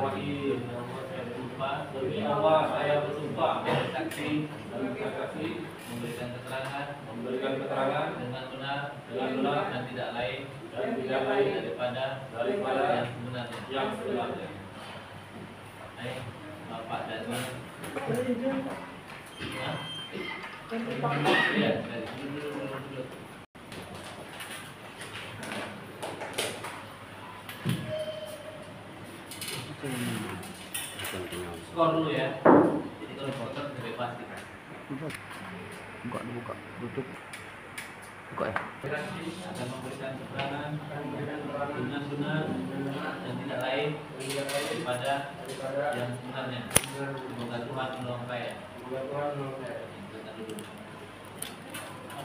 Bismillahirrahmanirrahim. Saya bersumpah demi Allah saya bersumpah saksi memberikan keterangan dengan benar dan tidak lain daripada yang sebenarnya. Hai Bapak dan Ibu. Ya, dulu. Skor dulu ya. Jadi kalau foto bebas kita. Buka, tutup. Buka ya. Akan memberikan keterangan dengan benar dan tidak lain daripada yang sebenarnya. Semoga Tuhan menolong saya.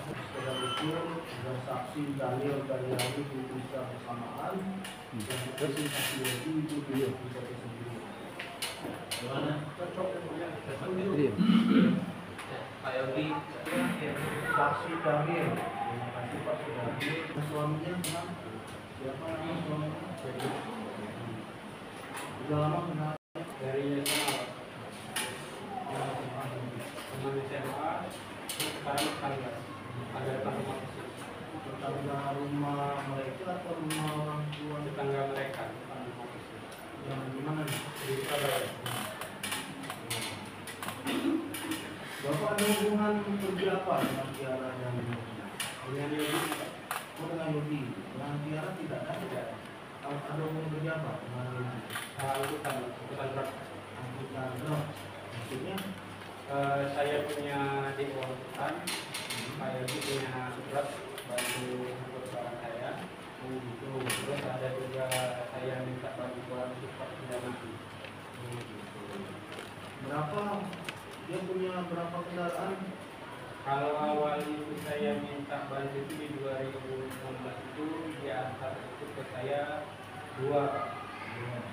Secara betul dan saksi Daniel dan Yani bisa bersamaan dan saksi lagi itu dia bisa sendiri. Gimana? Cocok ya. Iya. Pak Yogi. Saksi Daniel. Terima kasih Pak Sudadi. Suaminya kenal? Siapa nama suaminya? Sudah lama kenal? Dari SMA. Teman SMA. Sekarang tetangga rumah mereka atau rumah orang tua? tetangga mereka. Yang di mana nih? Di Surabaya. Bapak ada hubungan kerja apa dengan Tiara dan Dengan Yogi. oh, dengan Yogi? Dengan Tiara tidak ada. Ada hubungan kerja apa dengan Yogi? Angkutan truk. Angkutan truk. Maksudnya Saya punya di angkutan. Pak Yogi punya truk bantu angkut barang saya. gitu. Terus ada juga saya minta bantuan support pendanaan. Berapa dia punya berapa kendaraan? Kalau awal itu saya minta bantu itu di 2016 itu dia antar itu ke saya dua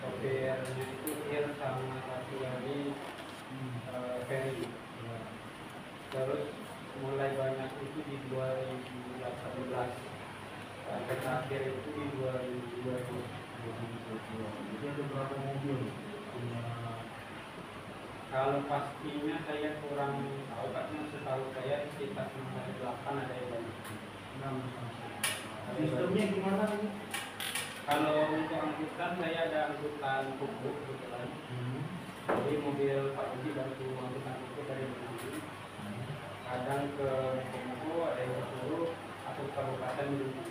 sopirnya itu Ir sama satu lagi Ferry. Terus mulai banyak itu di 2018 sampai terakhir itu di 2020. Jadi ada berapa mobil punya? Kalau pastinya saya kurang tahu karena setahu saya sekitar 8 ada yang banyak. 6. Sistemnya gimana ini? Kalau untuk angkutan saya ada angkutan pupuk kebetulan. Jadi mobil Pak Yogi bantu angkutan pupuk dari Bekasi. Kadang ke Komodo ada yang ke Solo atau kabupaten dulu.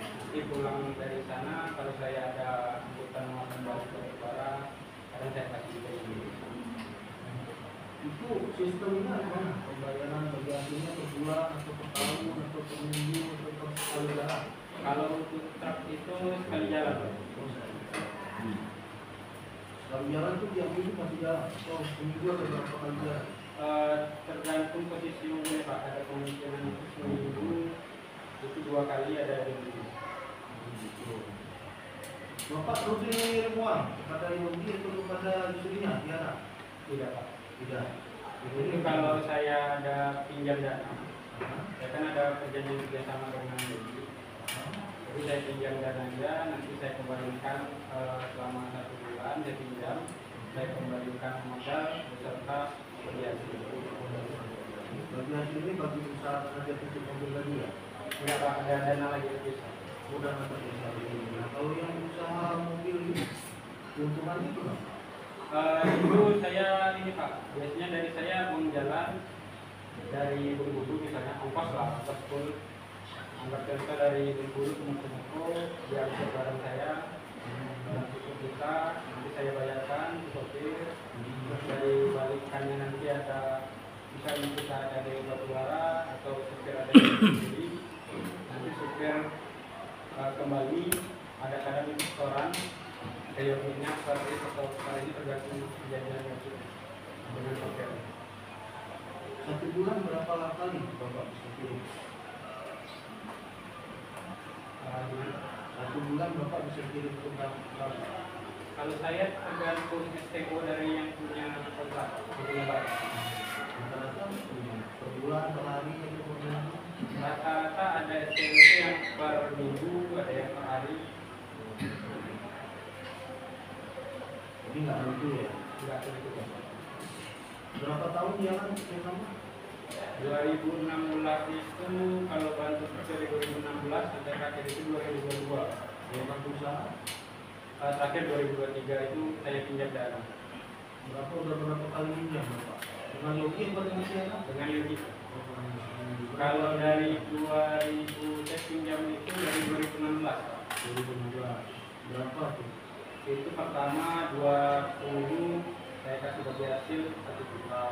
Nanti pulang dari sana kalau saya ada angkutan muatan baru ke Utara, kadang saya kasih ke sini. Itu sistemnya gimana? Pembayaran bergantinya per bulan atau per tahun atau per minggu atau per sekali jalan? Kalau untuk truk itu sekali jalan. Sekali jalan tuh tiap minggu pasti jalan. Oh, seminggu atau berapa kali jalan? Tergantung posisi mobil Pak. Ada kemungkinan itu seminggu itu 2 kali ada di minggu. Bapak rutin mengirim uang kepada Yogi atau kepada istrinya? Tiara? Tidak Pak. Tidak. Itu kalau saya ada pinjam dana, ya kan ada perjanjian kerjasama dengan Yogi. Jadi saya pinjam dananya, nanti saya kembalikan selama 1 bulan saya pinjam, saya kembalikan modal beserta bagi hasil. Bagi hasil ini bagi usaha kerja tutup mobil lagi ya? Enggak Pak, ada dana lagi bisa. Mudah dapat usaha ini. Nah, kalau yang usaha mobil ini, keuntungannya itu kan? Itu saya ini Pak, biasanya dari saya uang jalan dari Bengkulu misalnya ongkos lah, ongkos full. Anggap contoh dari Bengkulu ke Mojokerto, dia angkut barang saya, dan cukup kita, nanti saya bayarkan ke sopir. Terus dari balikannya nanti ada, misalnya kita ada dari Batubara atau sopir ada di sini, nanti sopir kembali, ada kadang di restoran. Kayaknya seperti atau kali ini tergantung kejadian itu dengan sopir. 1 bulan berapa kali Bapak bisa kirim? 1 bulan Bapak bisa kirim ke berapa? Kalau saya tergantung STO dari yang punya kontrak, punya barang. Rata-rata per bulan, per hari, atau per minggu? Rata-rata ada STO yang per minggu, ada yang per hari. Jadi nggak tentu ya. Enggak tentu Pak. Berapa tahun dia kan pertama? 2016 itu kalau bantu dari 2016 sampai terakhir itu 2022. Ya bantu usaha. Terakhir 2023 itu saya pinjam dana Berapa kali pinjam Bapak? Dengan Yogi atau dengan siapa? dengan Yogi. Oh, dengan- Kalau dari 2000 saya pinjam itu dari 2016 Pak. 2016. Berapa tuh? Itu pertama 20 saya kasih bagi hasil 1 juta.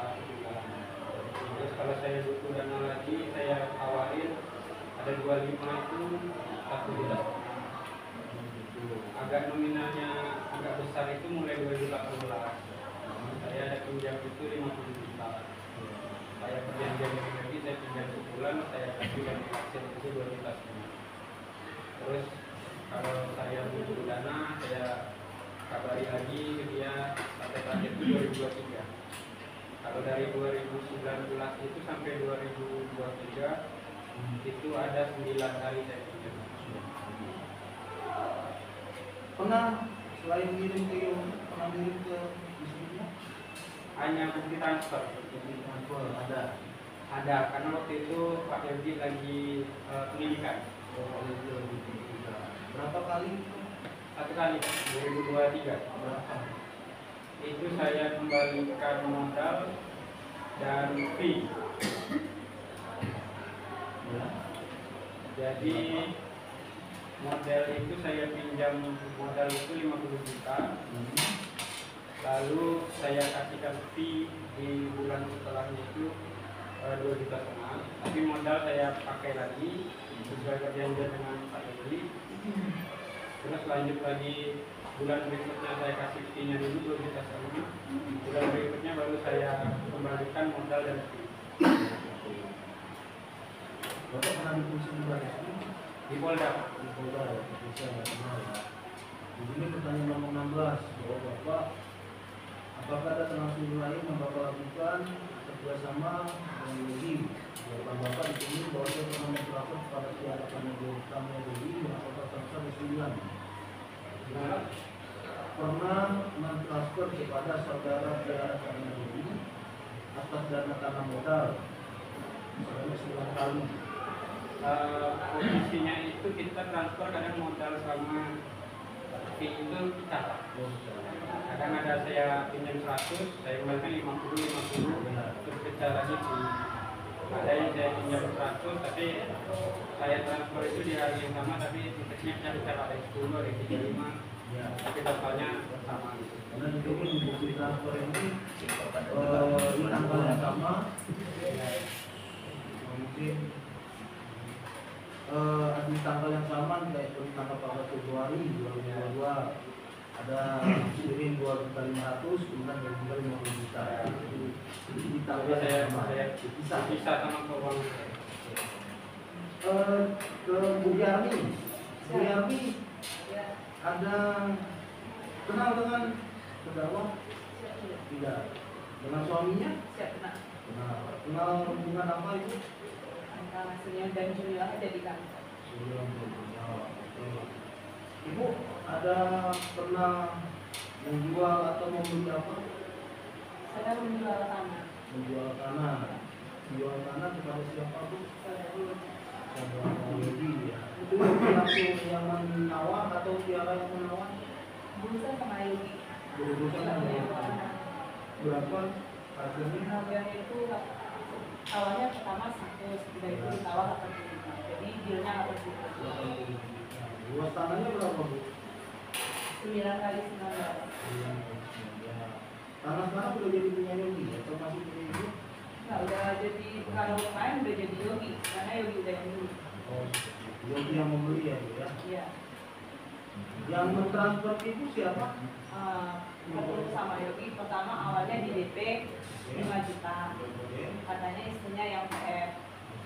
Terus kalau saya butuh dana lagi saya tawarin ada 25 itu 1 juta. Agak nominalnya agak besar itu mulai 2018. Saya ada pinjam itu 50 juta. Saya perjanjian dengan lagi saya pinjam sebulan saya kasih dan hasil itu 2 juta. Terus kalau saya butuh dana saya kabari lagi ke dia sampai terakhir itu 2023. Kalau dari 2019 itu sampai 2023 itu ada 9 kali saya pinjam. Pernah selain ngirim ke Yogi, pernah ngirim ke istrinya? Hanya bukti transfer. Jadi transfer ada. Karena waktu itu Pak Yogi lagi pendidikan. Oh, itu lebih tinggi. Berapa kali itu? 1 kali 2023. Berapa? Itu saya kembalikan modal dan fee. Ya. Jadi model itu saya pinjam modal itu 50 juta. Lalu saya kasihkan fee di bulan setelahnya itu 2,5 juta. Tapi modal saya pakai lagi sesuai perjanjian dengan Pak Yogi. Terus lanjut lagi bulan berikutnya saya kasih fee-nya dulu 2,5 juta. Bulan berikutnya baru saya kembalikan modal dan fee. Bapak pernah dipulsi juga ya? Di Polda. Di Polda ya, bisa nggak kenal ya. Di sini pertanyaan nomor 16 bahwa Bapak apakah ada transaksi lain yang Bapak lakukan kerjasama dengan Yogi? Jawaban Bapak di sini bahwa saya pernah melakukan kepada pihak utama Yogi melakukan transaksi 9. Pernah mentransfer kepada saudara kami Yogi atas dana tanah modal sebanyak 9 kali. Posisinya itu kita transfer kadang modal sama fee itu kita. Kadang ada saya pinjam 100, saya kembalikan 50, terus kita lagi fee. Ada yang saya pinjam 100, tapi saya transfer itu di hari yang sama, tapi interestnya bisa ada 10, ada 35, Ya. tapi totalnya sama. Karena itu pun bukti transfer ini di tanggal yang sama, mungkin di tanggal yang sama kayak di tanggal 14 Februari 2022 ada kirim 2.500 kemudian dari 50 juta. Jadi di tanggal yang sama Bisa sama keuangan saya. ke Bu Yarni. Bu Yarni ada kenal dengan terdakwa? Tidak. Dengan suaminya? Kenal hubungan apa itu? Hasilnya dan Jumila ada di kantor. Ibu ada pernah menjual atau membeli apa? Saya menjual tanah. Menjual tanah. Menjual tanah kepada siapa bu? Saudara Yogi ya. Itu langsung yang menawar atau tiara yang menawar? Berusaha sama Yogi. Berurusan berapa harganya? Harganya itu awalnya pertama 100, sudah itu ditawar 85. Jadi dealnya 85. Luas tanahnya berapa bu? 9 kali 19. Tanah sekarang sudah jadi punya Yogi atau masih punya Ibu? Nah, udah jadi, kalau kemarin udah jadi Yogi, karena Yogi udah yang dulu. Oh, Yogi yang membeli ya bu ya? Iya. Yang mentransfer itu siapa? Ketemu sama Yogi, pertama awalnya di DP 5 juta. Oke. Katanya istrinya yang PF.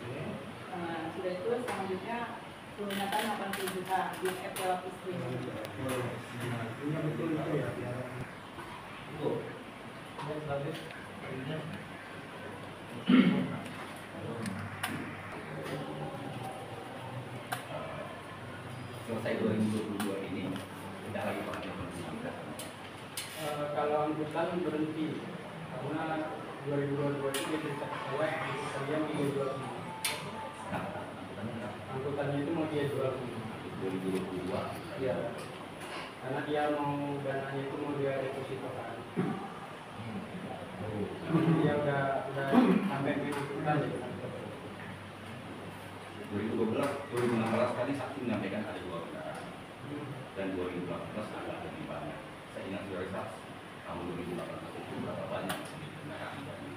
Oke. Sudah itu selanjutnya pelunasan 80 juta di PF lewat istri. Punya betul itu ya? Itu. Yang tadi, ini. Selesai 2022 ini udah lagi pakai kita. kalau angkutan berhenti karena 2022 itu dia cerita ke saya mau dia jual semua. Angkutannya itu mau dia jual semua 2022 ya, karena dia mau dananya itu mau dia depositokan. Dia udah sampai main angkutan ya. 2016 tadi saksi menyampaikan ada 2 kendaraan dan 2018 ada lebih banyak. Saya ingat prioritas tahun 2018 itu berapa banyak kendaraan dari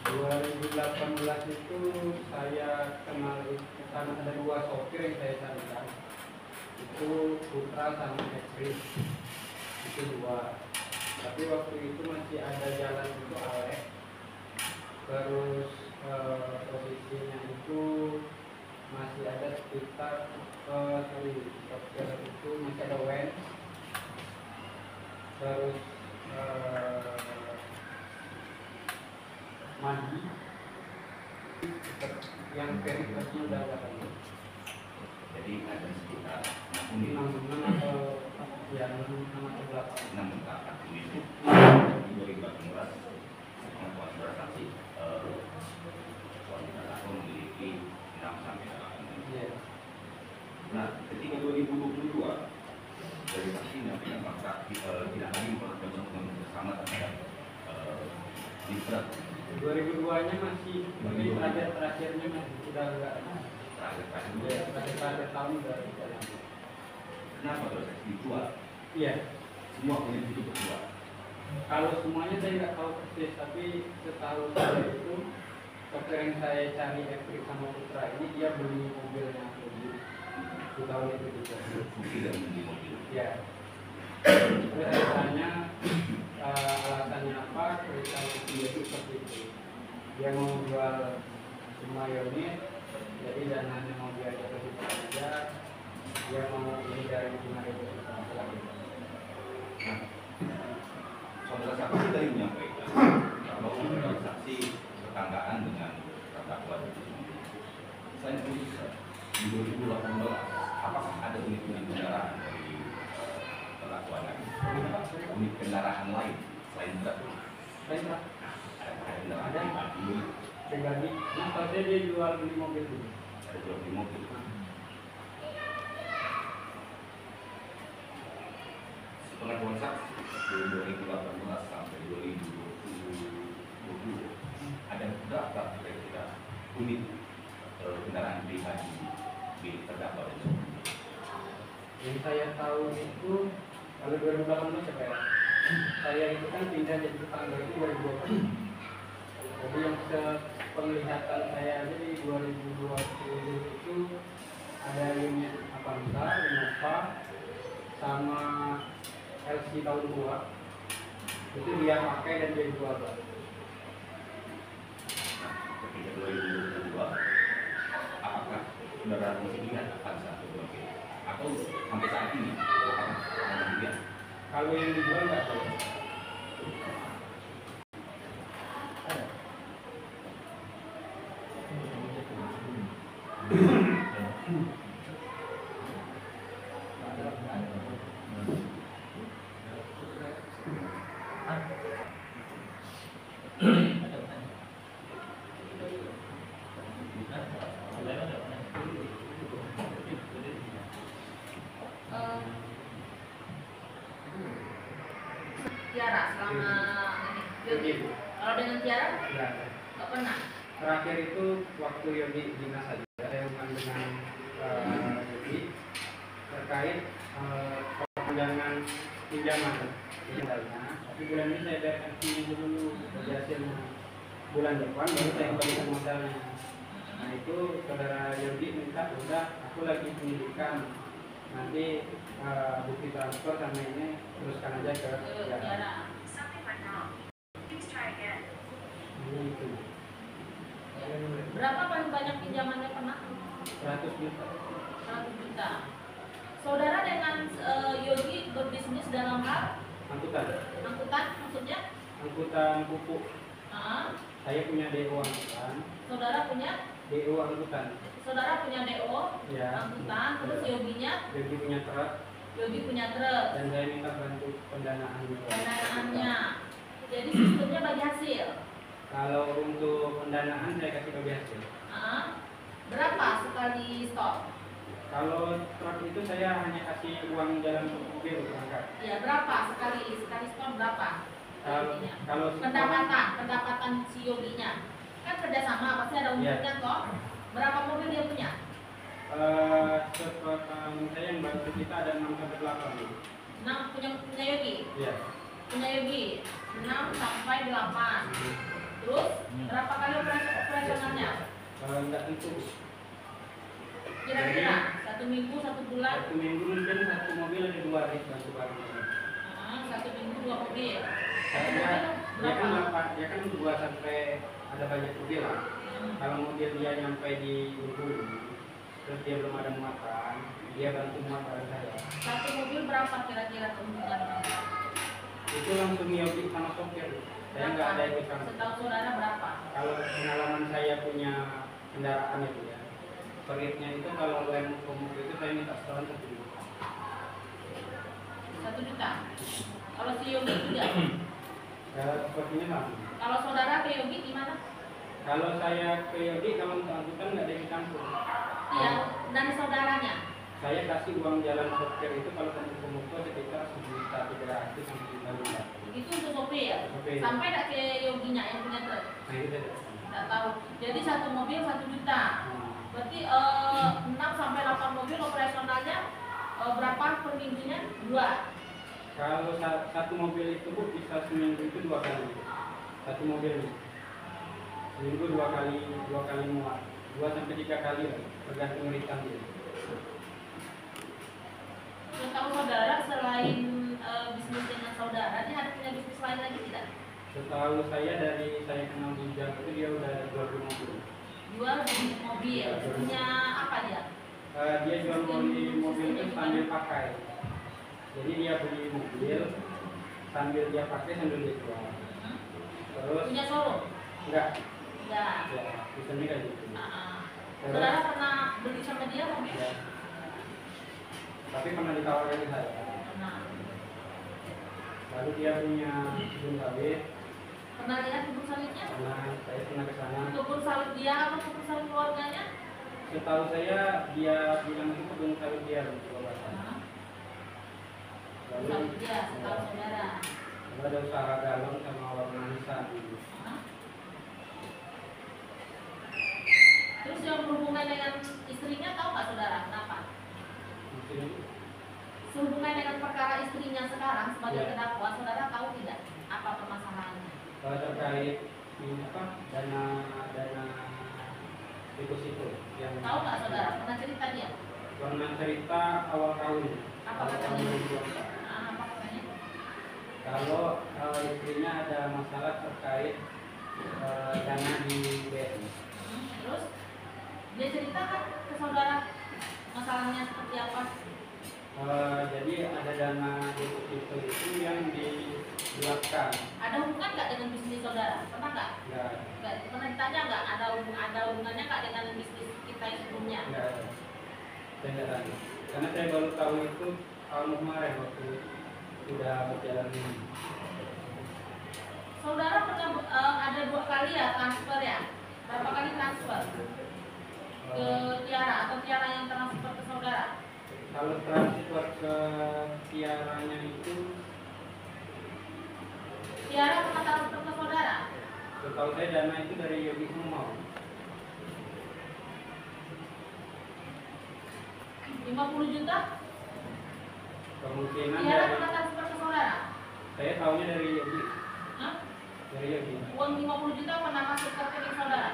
2018 itu saya kenal karena ada 2 sopir yang saya carikan, itu Putra sama Ekris, itu 2. Tapi waktu itu masih ada jalan itu Alek, terus posisinya itu masih ada sekitar sopir itu masih ada Wen, terus Mandi yang verifikasinya udah ada kan. jadi ada sekitar 6 atau ya 6 atau 8. 6 menetapkan unit di 2018 pengakuan saksi wanita atau memiliki 6 sampai 8 unit. Iya. Nah, ketika 2022 dari saksi menyampaikan fakta tidak lagi melakukan bersama terhadap distrak 2002-nya masih, tapi terakhirnya masih sudah enggak. Terakhir tahun udah jalan. Kenapa proses dijual? Iya. Semua unit itu berjual. Kalau semuanya saya nggak tahu persis, tapi setahu saya itu sopir yang saya cari Ekrik sama Putra ini dia beli mobilnya dulu. Di tahun itu juga. Bukti dan beli mobil. Iya. Terus saya tanya alasannya apa, terus dia itu seperti itu. Dia mau jual semua unit, jadi dananya mau dia deposito aja. Dia mau ini dari bunga deposito lagi. Saudara saksi tadi menyampaikan bahwa saudara saksi bertanggaan dengan terdakwa itu sendiri. Selain itu, di 2018, apakah ada unit-unit kendaraan dari terdakwa unit kendaraan lain selain truk? Baik, Pak. Ada kendaraan unit, Pribadi, maksudnya dia jual beli mobil dulu. ada jual beli mobil. Pengakuan saksi dari 2018 sampai 2020 ada berapa kira-kira unit kendaraan pribadi di terdakwa itu? Yang saya tahu itu kalau 2018 siapa ya? Saya itu kan pindah jadi tetangga itu 2020. Jadi yang penglihatan saya aja di 2020 itu ada unit Avanza, Innova, sama LC tahun 2. Itu dia pakai dan dia jual. Ketika 2022, apakah kendaraan masih ingat akan satu mobil? Atau sampai saat ini, apakah ada juga? Kalau yang dijual nggak tahu. Tiara selama ini. Kalau dengan Tiara Nggak. nggak pernah. Terakhir itu waktu Yogi dinas saja saya hubungan dengan Yogi terkait perpanjangan pinjaman misalnya. Tapi bulan ini saya bayarkan fee dulu dari hasilnya. Bulan depan baru saya kembalikan modalnya. Nah itu saudara Yogi minta udah aku lagi pendidikan nanti bukti transfer sama ini teruskan aja ke Tiara. Ini itu. Berapa paling banyak pinjamannya pernah? 100 juta. 100 juta. Saudara dengan Yogi berbisnis dalam hal Angkutan. angkutan, maksudnya? Angkutan pupuk. Saya punya DO angkutan. Saudara punya? DO angkutan. Saudara punya DO Ya. angkutan, terus Yoginya? Yogi punya truk Yogi punya truk. dan saya minta bantu pendanaan juga. Pendanaannya. bagi hasil? Kalau untuk pendanaan saya kasih bagi hasil. Berapa sekali stop? Kalau truk itu saya hanya kasih uang jalan untuk mobil berangkat. Ya berapa sekali stop berapa? Kalau Pendapatan si Yoginya kan kerjasama pasti ada untungnya toh. Berapa mobil dia punya? Sepengetahuan saya yang bantu kita ada 6 sampai 8. 6 punya Yogi. Iya. Punya Yogi 6 sampai 8. Terus berapa kali operasionalnya? Enggak tentu. Kira-kira 1 minggu 1 bulan? 1 minggu mungkin 1 mobil ada 2 hari bantu bareng. 1 minggu 2 mobil. Dia kan 2 sampai ada banyak mobil lah. Kalau mobil dia nyampe di Bengkulu, terus dia belum ada muatan, dia bantu muat bareng saya. 1 mobil berapa kira-kira keuntungannya? Itu langsung Yogi sama sopir. Saya nggak ada ikut campur. Setahu saudara berapa? Kalau pengalaman saya punya kendaraan itu ya, peritnya itu kalau yang mobil itu saya minta setoran 1 juta. 1 juta. Kalau si Yogi juga? Sepertinya lah. Kalau saudara ke Yogi gimana? Kalau saya ke Yogi, kalau untuk angkutan nggak ada yang campur. Iya, dari saudaranya. Saya kasih uang jalan sopir itu kalau untuk pemuka sekitar 1.300.000 sampai 1.500.000. Itu untuk sopir. Sopir. Sampai tak ke Yoginya yang punya truk? Nah itu saya Tidak tahu. Jadi 1 mobil 1 juta. Berarti 6 sampai 8 mobil operasionalnya berapa per minggunya? 2. Kalau 1 mobil itu Bu, bisa seminggu itu 2 kali. 1 mobil nih. Seminggu 2 kali muat. 2 sampai 3 kali lah, tergantung ritang dia. Tahu saudara selain bisnis dengan saudara, dia ada punya bisnis lain lagi tidak? Setahu saya dari saya kenal Bujang itu dia udah jual mobil. Jual mobil. Punya apa dia? Dia jual mobil itu sambil pakai. Jadi dia beli mobil sambil dia pakai sambil dia jual. Terus Punya showroom? enggak? Enggak. Ya, sistemnya kayak gitu. Saudara pernah beli sama dia mobil? Ya. Tapi pernah ditawarkan ke saya. Pernah. Lalu dia punya kebun sawit. Pernah lihat kebun sawitnya? Saya pernah ke sana. Kebun sawit dia atau kebun sawit keluarganya? Setahu saya dia bilang itu kebun sawit dia di Surabaya. Lalu Sawit dia, setahu saudara. lalu ada usaha galon sama warna nisan. Terus yang berhubungan dengan istrinya tahu nggak saudara? Kenapa? Mungkin Sehubungan dengan perkara istrinya sekarang sebagai Ya. terdakwa, saudara tahu tidak apa permasalahannya? terkait ini apa dana itu yang Tahu nggak saudara? Pernah cerita dia? warna cerita awal tahun. Apa Awal tahun katanya? 2024. Apa katanya? Kalau istrinya ada masalah terkait dana di BRI. Terus dia ceritakan ke saudara masalahnya seperti apa? Jadi ada dana deposito itu yang digelapkan. Ada hubungan nggak dengan bisnis saudara? Pernah nggak? Nggak Pernah ditanya nggak? Ada hubungannya nggak dengan bisnis kita yang sebelumnya? ada. Saya nggak tahu. Karena saya baru tahu itu tahun kemarin waktu sudah berjalan ini. Saudara pernah ada 2 kali ya transfer ya? Berapa kali transfer ke Tiara atau Tiara yang transfer ke saudara? Kalau transfer ke Tiaranya itu, Tiara pernah transfer ke saudara? setahu saya dana itu dari Yogi semua. 50 juta? Kemungkinan Tiara dari, pernah transfer ke saudara? saya tahunya dari Yogi. Hah? Dari Yogi. Uang 50 juta pernah masuk ke rekening saudara?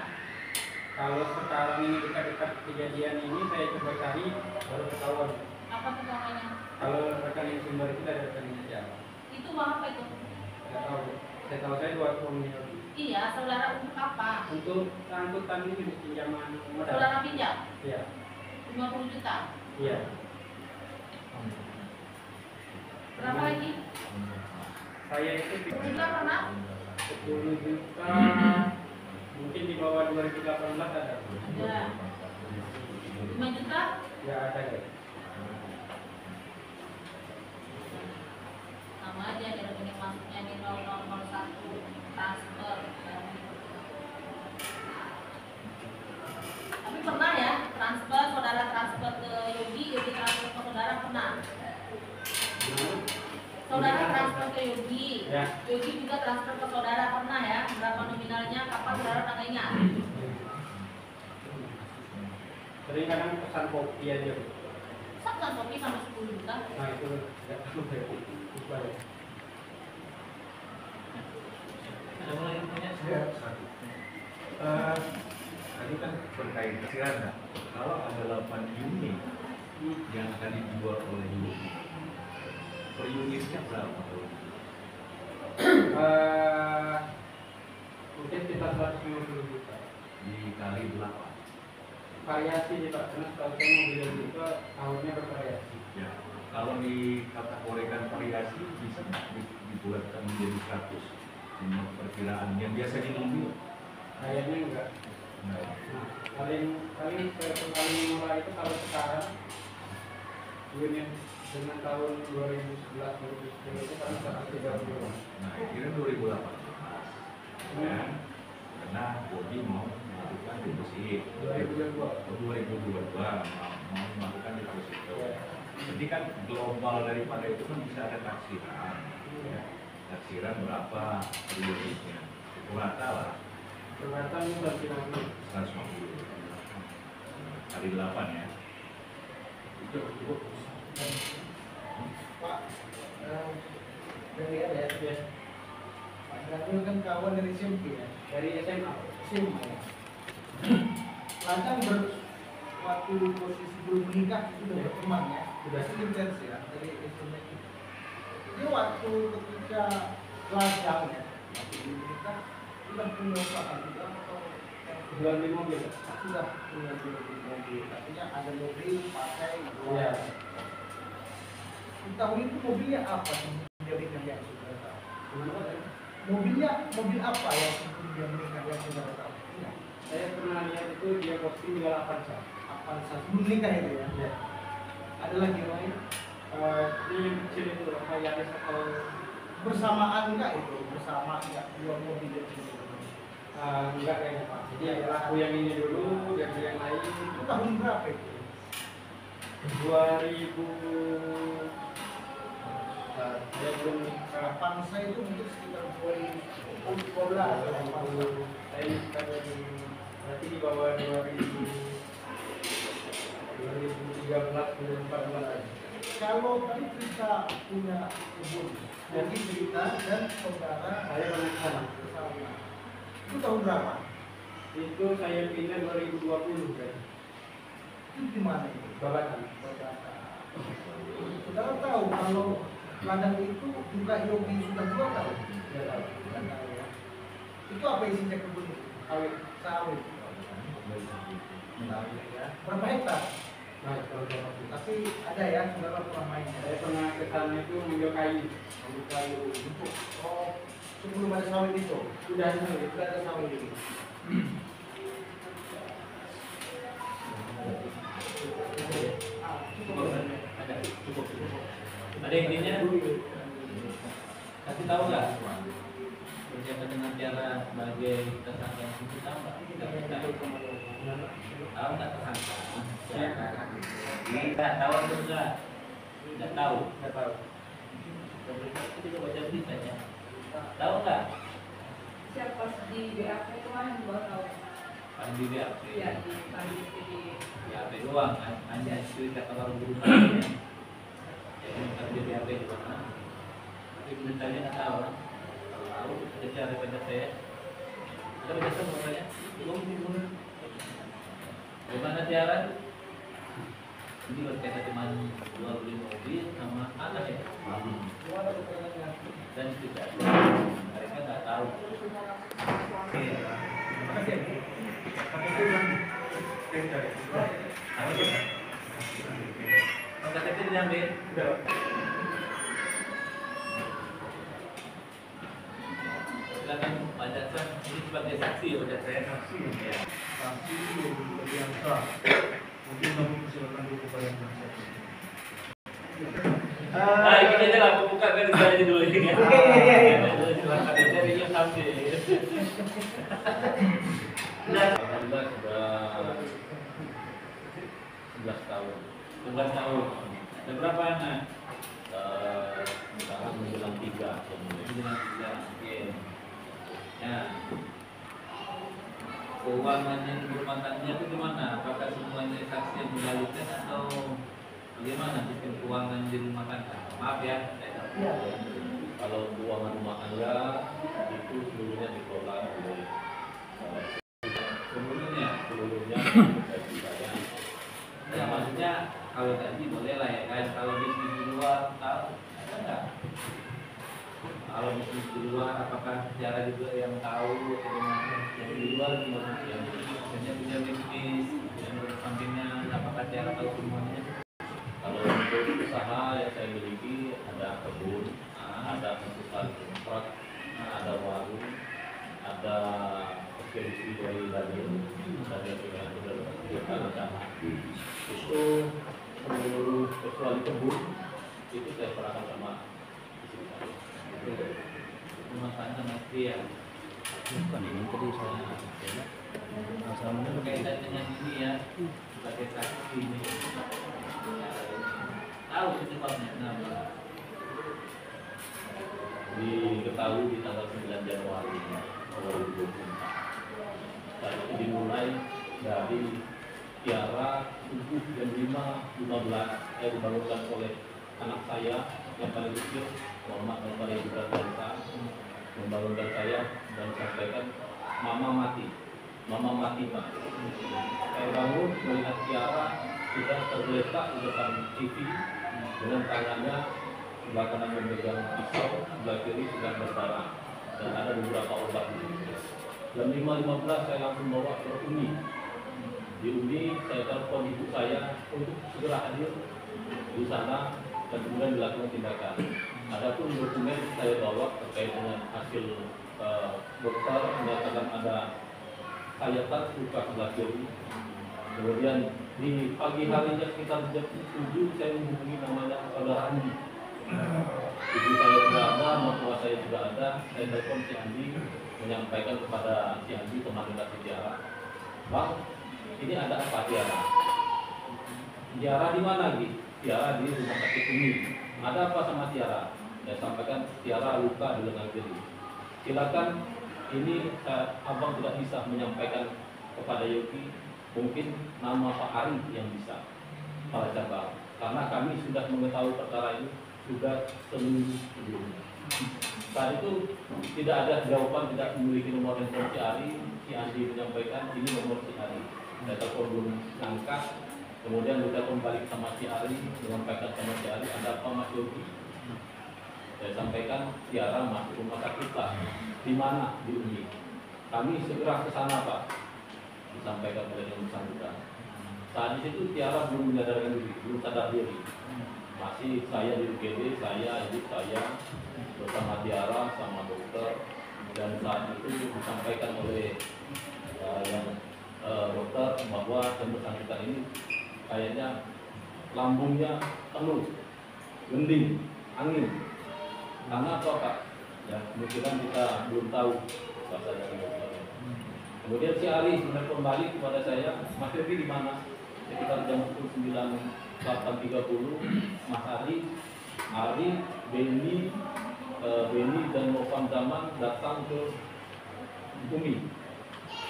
Kalau sekarang ini dekat-dekat kejadian ini saya coba cari baru ketahuan. Apa keuangannya? Kalau rekening sumber itu dari rekening siapa? Itu uang apa itu? Nggak tahu. Saya tahu saya 2 Yogi. Iya, saudara untuk apa? Untuk angkutan ini pinjaman modal. Saudara pinjam? Iya. 50 juta? Iya. Berapa lagi? Saya itu 10 juta pernah? 10 juta mungkin di bawah 2018 ada. Ada. 5 juta? Ya ada ya. Sama aja di rekening masuknya di 0001 transfer Yogi. Ya. Yogi juga transfer ke saudara pernah ya? Berapa nominalnya? Kapan saudara tanggal ingat? Sering kadang pesan kopi aja. Pesan kopi sampai 10 juta. Nah itu nggak tahu ya. Lupa ya. Ada mulai punya Ya. Tadi kan terkait kesiaran. Kalau ada 8 unit yang akan dijual oleh unit, per unitnya berapa? Mungkin sekitar 150 juta. Dikali 8. Variasi sih Pak, karena setahu saya mobil itu tahunnya bervariasi. Ya. Kalau dikategorikan variasi bisa nggak dibuatkan menjadi 100? Menurut perkiraan yang biasa di mobil. Kayaknya enggak. Nah, Nah, paling murah itu kalau sekarang unit dengan tahun 2011 2010 itu kan 130. nah kira 2018. Ya. Karena Bodi mau melakukan deposit 2022. mau melakukan deposit. Jadi kan global daripada itu kan bisa ada taksiran. Ya. Taksiran berapa per unitnya? Rata lah Ternyata ini berarti 150 kali 8 ya. Itu cukup. Pak, dari ada ya? ya, Pak Daniel kan kawan dari SMP ya? dari SMA. SMA ya? Lancar waktu posisi belum menikah itu sudah berteman ya? Sudah intens ya? Dari SMP itu. Ini waktu ketika lajang ya? Waktu belum menikah, sudah punya usaha juga atau Jual di mobil. sudah punya mobil? Artinya ada mobil pakai Iya. tahun itu mobilnya apa sih dia menikah yang saudara tahu? Kenapa? Mobil apa yang sebelum dia menikah yang saudara tahu? Iya. Saya pernah lihat itu dia posting 38 saat. Apa sebelum menikah itu ya? Ya. Ada lagi yang lain? Ini yang kecil itu Hayaris atau Bersamaan enggak itu? Bersama enggak dua mobil itu? enggak kayaknya Pak. Jadi aku yang ini dulu, dia yang lain. Itu tahun berapa itu? 2000. Dia belum nikah. Kapan saya itu mungkin sekitar 2012 atau 2012. Saya nikah dari berarti di bawah 2013 2014. Kalau tadi kita punya kebun, jadi cerita dan saudara Saya pernah ke sana. bersama. Itu tahun berapa? Itu saya pindah 2020 kan. Itu di mana itu? Babatan. Saudara tahu kalau ladang itu juga Yogi sudah 2 tahun? Tidak tahu. Tidak tahu ya. Itu apa isinya kebun itu? Sawit. Sawit. Sawit ya. Berapa hektar? Nah, kalau dapat itu. Tapi ada ya, saudara pernah main ya? Saya pernah ke sana itu menjual kayu. Ambil kayu itu. Oh, sebelum ada sawit itu? Sudah sawit. Sudah ada sawit itu. Ada intinya, kasih tahu nggak? Bersiapa dengan cara sebagai tersangka yang itu tahu nggak? Tahu nggak tersangka? Nggak tahu atau enggak? Nggak tahu. Tidak tahu. Itu juga baca beritanya. Tahu nggak? Siapa di BAP itu kan 2 tahun. Pandi dia. Iya di Pandi di Ya, apa doang, hanya cerita kalau guru ya. Jadi kerja di HP di mana? Tapi beritanya nggak tahu. Kalau tahu, ada cara baca saya. Ada baca saya makanya. Belum dimulai. Bagaimana cara? Ini berkaitan dengan jual beli mobil sama anak ya. Gimana keterangannya? Dan tidak. Mereka nggak tahu. Terima kasih. Kalau KTP diambil. Silakan Pak Jaksa, ini sebagai saksi ya Pak Jaksa ya. Ya. Saksi yang sah. Mungkin kami persilakan dulu kepada yang sah. Nah, ini aja lah pembuka kan kita aja dulu ini ya. Silakan aja dia sambil. Alhamdulillah sudah 11 tahun. 11 tahun. Ada berapa anak? Sekarang menjelang 3. dengan tidak. Oke. Ya. Keuangannya rumah tangganya itu gimana? Apakah semuanya saksi yang mengalihkan atau bagaimana sistem keuangan di rumah tangga? Maaf ya, Iya. Kalau keuangan rumah tangga itu seluruhnya dikelola oleh seluruhnya. seluruhnya dari saya. Ya, maksudnya kalau tadi boleh lah ya kan, kalau bisnis di luar tahu ada nggak? Kalau bisnis di luar apakah secara juga yang tahu atau gimana? Yang di luar gimana? Yang maksudnya punya bisnis yang sampingnya apakah secara tahu semuanya? Kalau untuk usaha yang saya miliki ada kebun, ada perusahaan kontrak, ada warung, ada ekspedisi dari itu seluruh kecuali kebun itu saya serahkan sama istri saya. Rumah tangga mesti ya. Bukan ini tadi saya Berkaitan dengan ini ya, sebagai saksi ini. Tahu secepatnya kenapa? Diketahui di tanggal 9 Januari 2024. Dan itu dimulai dari Tiara subuh jam 5.15 dibangunkan oleh anak saya yang paling kecil, Muhammad yang paling juga membangunkan saya dan sampaikan mama mati Pak. Saya bangun melihat Tiara sudah tergeletak di depan TV dengan tangannya sebelah kanan memegang pisau, sebelah kiri sudah berdarah dan ada beberapa obat. Jam 5.15 saya langsung bawa ke Umi. Di Umi saya telepon ibu saya untuk segera hadir di sana dan kemudian dilakukan tindakan. Adapun dokumen saya bawa terkait dengan hasil dokter menyatakan ada sayatan luka sebelah kiri. Kemudian di pagi harinya sekitar jam 7 saya menghubungi namanya saudara Andi. Ibu saya sudah ada, mertua saya sudah ada. Saya telepon si Andi menyampaikan kepada si Andi teman dekat si Tiara, Bang, ini ada apa Tiara? Tiara di mana Gi? Tiara di rumah sakit Umi. Ada apa sama Tiara? Saya sampaikan Tiara luka di lengan kiri. Silakan, ini abang tidak bisa menyampaikan kepada Yogi, mungkin nama Pak Ari yang bisa Pak Cabang, karena kami sudah mengetahui perkara ini sudah seminggu sebelumnya. Saat itu tidak ada jawaban, tidak memiliki nomor handphone si Ari. Si Andi menyampaikan ini nomor si Ari. Saya telepon belum angkat. Kemudian kita kembali sama si Ari, menyampaikan sama si Ari, ada apa Mas Yogi? Saya sampaikan Tiara masuk rumah sakit Pak. Di mana? Di Umi. Kami segera ke sana Pak. Disampaikan oleh yang bersangkutan. Saat di situ Tiara belum menyadarkan diri, belum sadar diri. Masih saya di UGD, saya, ibu saya bersama Tiara sama dokter, dan saat itu disampaikan oleh dokter bahwa yang bersangkutan ini kayaknya lambungnya penuh, gending, angin. Karena apa Pak? Ya, kemungkinan kita belum tahu bahasa dari dokter. Kemudian si Ari menelpon kembali kepada saya, Mas Yogi di mana? Sekitar jam 9:30, Mas Ari, Beni dan Novan Zaman datang ke Umi.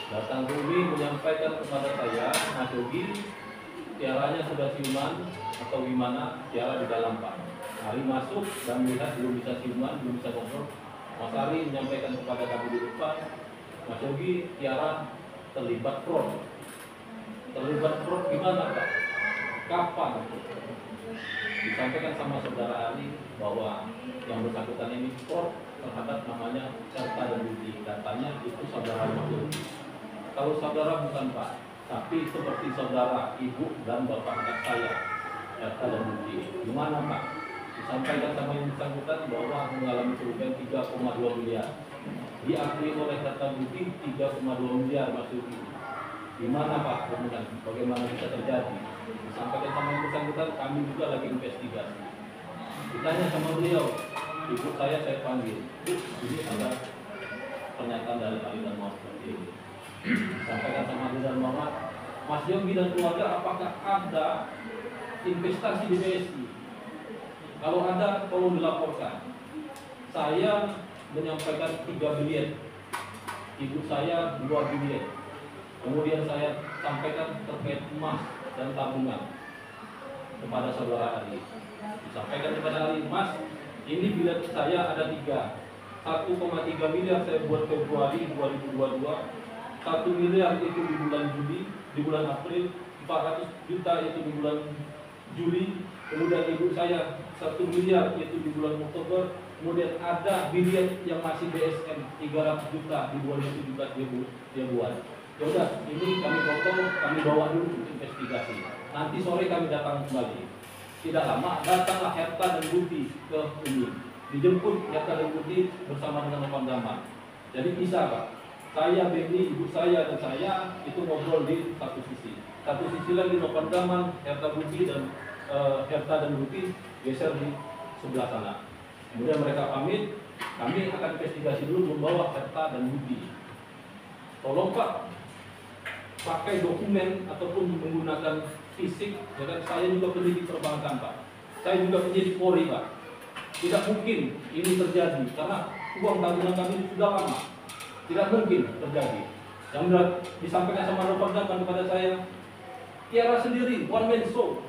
Datang ke Umi menyampaikan kepada saya, Mas Yogi, Tiaranya sudah siuman atau gimana? Tiara di dalam Pak. Ari masuk dan melihat belum bisa siuman, belum bisa ngobrol. Mas Ari menyampaikan kepada kami di depan, Mas Yogi, Tiara terlibat fraud. Terlibat fraud gimana Pak? Kapan? Disampaikan sama saudara Ali bahwa yang bersangkutan ini fraud terhadap namanya serta dan bukti. Katanya itu saudara Mas Yogi. Kalau saudara bukan Pak, tapi seperti saudara, ibu dan bapak anak saya, serta dan bukti. Gimana Pak? Disampaikan sama yang bersangkutan bahwa mengalami kerugian 3,2 miliar. Diakui oleh serta bukti 3,2 miliar Mas Yogi. Gimana Pak? Kemudian bagaimana bisa terjadi? Disampaikan sama yang bersangkutan, kami juga lagi investigasi. Ditanya sama beliau, ibu saya panggil, ini ada pernyataan dari Ali dan Muhammad seperti ini. Disampaikan sama Ali dan Muhammad, Mas Yogi dan keluarga apakah ada investasi di BSI? Kalau ada, tolong dilaporkan. Saya menyampaikan 3 biliet, ibu saya 2 biliet. Kemudian saya sampaikan terkait emas dan tabungan kepada saudara Ari. Disampaikan kepada Ari, Mas, ini biliet saya ada 3. 1,3 miliar saya buat Februari 2022, 1 miliar itu di bulan Juli, di bulan April, 400 juta itu di bulan Juli, kemudian ibu saya 1 miliar itu di bulan Oktober, kemudian ada biliet yang masih BSN 300 juta di bulan itu juga dia buat. Ya udah, ini kami potong, kami bawa dulu untuk investigasi. Nanti sore kami datang kembali. Tidak lama datanglah Herta dan Budi ke Umi. Dijemput Herta dan Budi bersama dengan Pangdam. Jadi bisa Pak, saya, Benny, ibu saya dan saya itu ngobrol di satu sisi. Satu sisi lagi Pangdam, Herta Budi dan Herta dan Budi geser di sebelah sana. Kemudian mereka pamit, kami akan investigasi dulu membawa Herta dan Budi. Tolong Pak, pakai dokumen ataupun menggunakan fisik, ya kan? Saya juga penyidik perbankan Pak, saya juga penyidik Polri Pak. Tidak mungkin ini terjadi karena uang tabungan kami sudah lama, tidak mungkin terjadi. Yang disampaikan sama Pangdam kepada saya, Tiara sendiri one man show,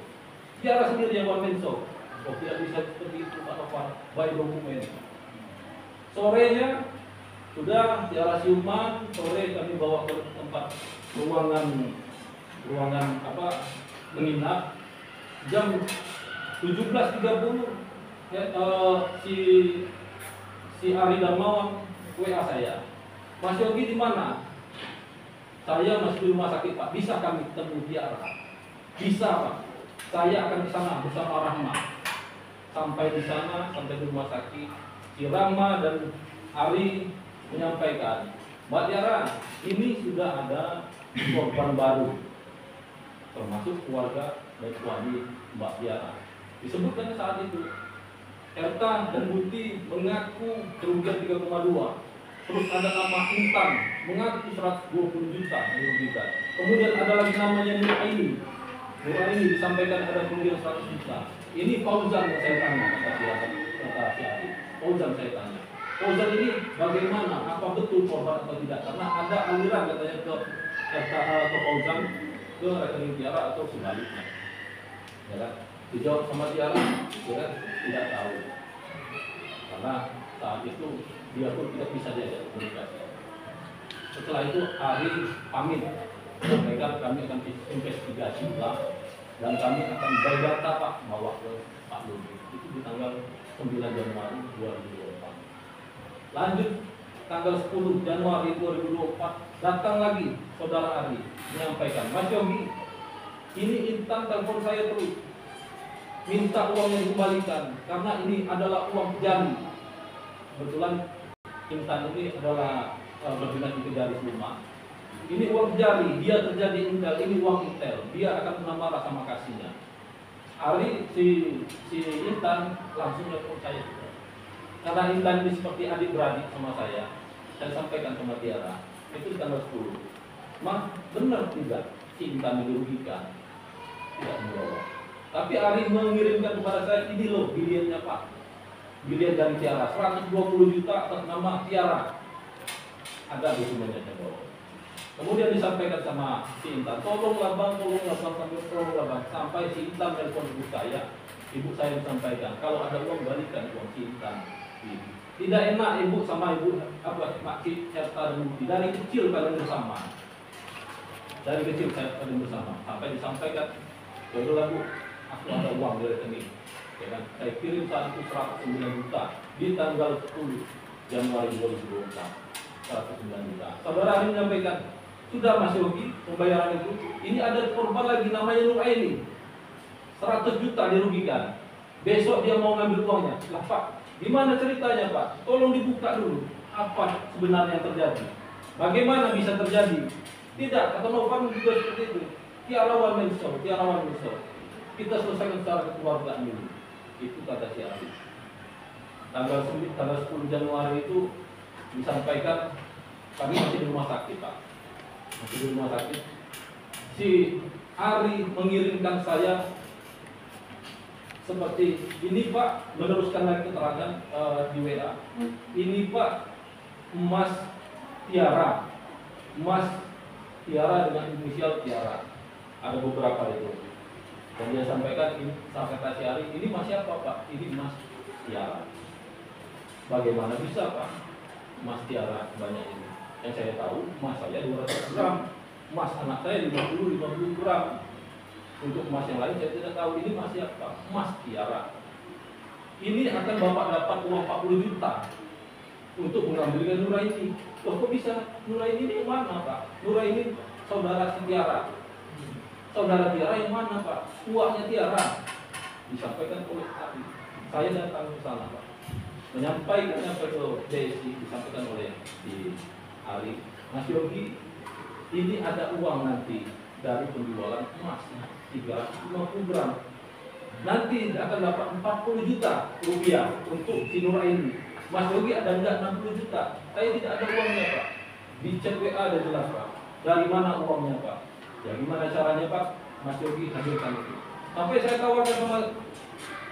Tiara sendiri yang one man show. Oh, tidak bisa seperti itu Pak Novan, baik dokumen. Sorenya sudah Tiara siuman, sore kami bawa ke tempat ruangan menginap. Jam 17.30 ya, si Ari Darmawan WA saya, Mas Yogi di mana? Saya masih di rumah sakit Pak, bisa kami ketemu Tiara? Bisa Pak, saya akan ke sana bersama Rahma. Sampai di sana, sampai di rumah sakit, si Rahma dan Ari menyampaikan, Mbak Tiara, ini sudah ada korban baru, termasuk keluarga dan suami Mbak Tiara. Disebutkan saat itu, Herta dan Budi mengaku kerugian 3,2. Terus ada nama Intan mengaku 120 juta dirugikan. Kemudian ada lagi namanya Nuraini. Nuraini disampaikan ada kerugian 100 juta. Ini Fauzan yang saya tanya, kata si Ari. Fauzan saya tanya. Fauzan ini bagaimana? Apa betul korban atau tidak? Karena ada aliran katanya ke Herta atau Fauzan ke rekening Tiara atau sebaliknya. Ya kan? Dijawab sama Tiara, dia tidak tahu. Karena saat itu dia pun tidak bisa diajak komunikasi. Setelah itu Ari pamit, mereka kami akan investigasi ulang dan kami akan berdata Pak bawa ke Pak Ludi. Itu di tanggal 9 Januari 2024. Lanjut tanggal 10 Januari 2024 datang lagi saudara Ari menyampaikan, Mas Yogi, ini Intan telepon saya terus, minta uangnya dikembalikan karena ini adalah uang jari. Kebetulan Intan ini adalah berdinas di Kejaris rumah. Ini uang jari, dia terjadi intel, ini uang intel. Dia akan kena marah sama kasihnya. Ari si Intan langsung nelfon saya. Karena Intan ini seperti adik-beradik sama saya sampaikan sama Tiara. Itu di tanggal 10. Mah benar tidak si Intan dirugikan? Tidak menjawab. Tapi Ari mengirimkan kepada saya, ini loh bilietnya Pak, biliet dari Tiara 120 juta atas nama Tiara, ada dokumennya saya bawa. Kemudian disampaikan sama si Intan, tolonglah bang, sampai si Intan telepon ibu saya sampaikan kalau ada uang balikan uang si Intan. Tidak enak ibu sama ibu Makcik Herta dan Budi, dari kecil kalian bersama, sampai disampaikan, yaudahlah Bu, aku ada uang di rekening, ya kan? Saya kirim saat itu 109 juta di tanggal 10 Januari 2024, 109 juta. Saudara Ari menyampaikan, sudah Mas Yogi pembayaran itu, ini ada korban lagi namanya Nuraini, 100 juta dirugikan. Besok dia mau ngambil uangnya. Lah Pak, gimana ceritanya Pak? Tolong dibuka dulu apa sebenarnya yang terjadi. Bagaimana bisa terjadi? Tidak, kata Novan juga seperti itu. Tiara one man show. Kita selesaikan secara kekeluargaan dulu. Itu kata si Ari. Tanggal 10 Januari itu disampaikan kami masih di rumah sakit Pak. Masih di rumah sakit. Si Ari mengirimkan saya seperti ini Pak, meneruskan lagi keterangan di WA. Ini Pak, Mas Tiara dengan inisial Tiara. Ada beberapa itu. Dan dia sampaikan ini sampai kasih hari ini Mas siapa Pak? Ini Mas Tiara. Bagaimana bisa Pak? Mas Tiara banyak ini. Yang saya tahu Mas saya 200 gram, Mas anak saya 50 gram. Untuk emas yang lain saya tidak tahu. Ini Mas siapa? Mas Tiara. Ini akan Bapak dapat uang 40 juta untuk mengambilkan Nuraini. Loh kok bisa? Nuraini ini yang mana Pak? Nuraini saudara si Tiara. Saudara Tiara yang mana Pak? Uangnya Tiara. Disampaikan oleh Ari. Saya datang ke sana Pak. Menyampaikannya ke Desi, disampaikan oleh si Ari. Mas Yogi, ini ada uang nanti dari penjualan emas 350 gram. Nanti akan dapat 40 juta rupiah untuk si Nuraini. Mas Yogi ada enggak 60 juta? Saya tidak ada uangnya Pak. Di chat WA ada jelas Pak. Dari mana uangnya Pak? Ya gimana caranya Pak? Mas Yogi hadirkan itu. Sampai saya tawarkan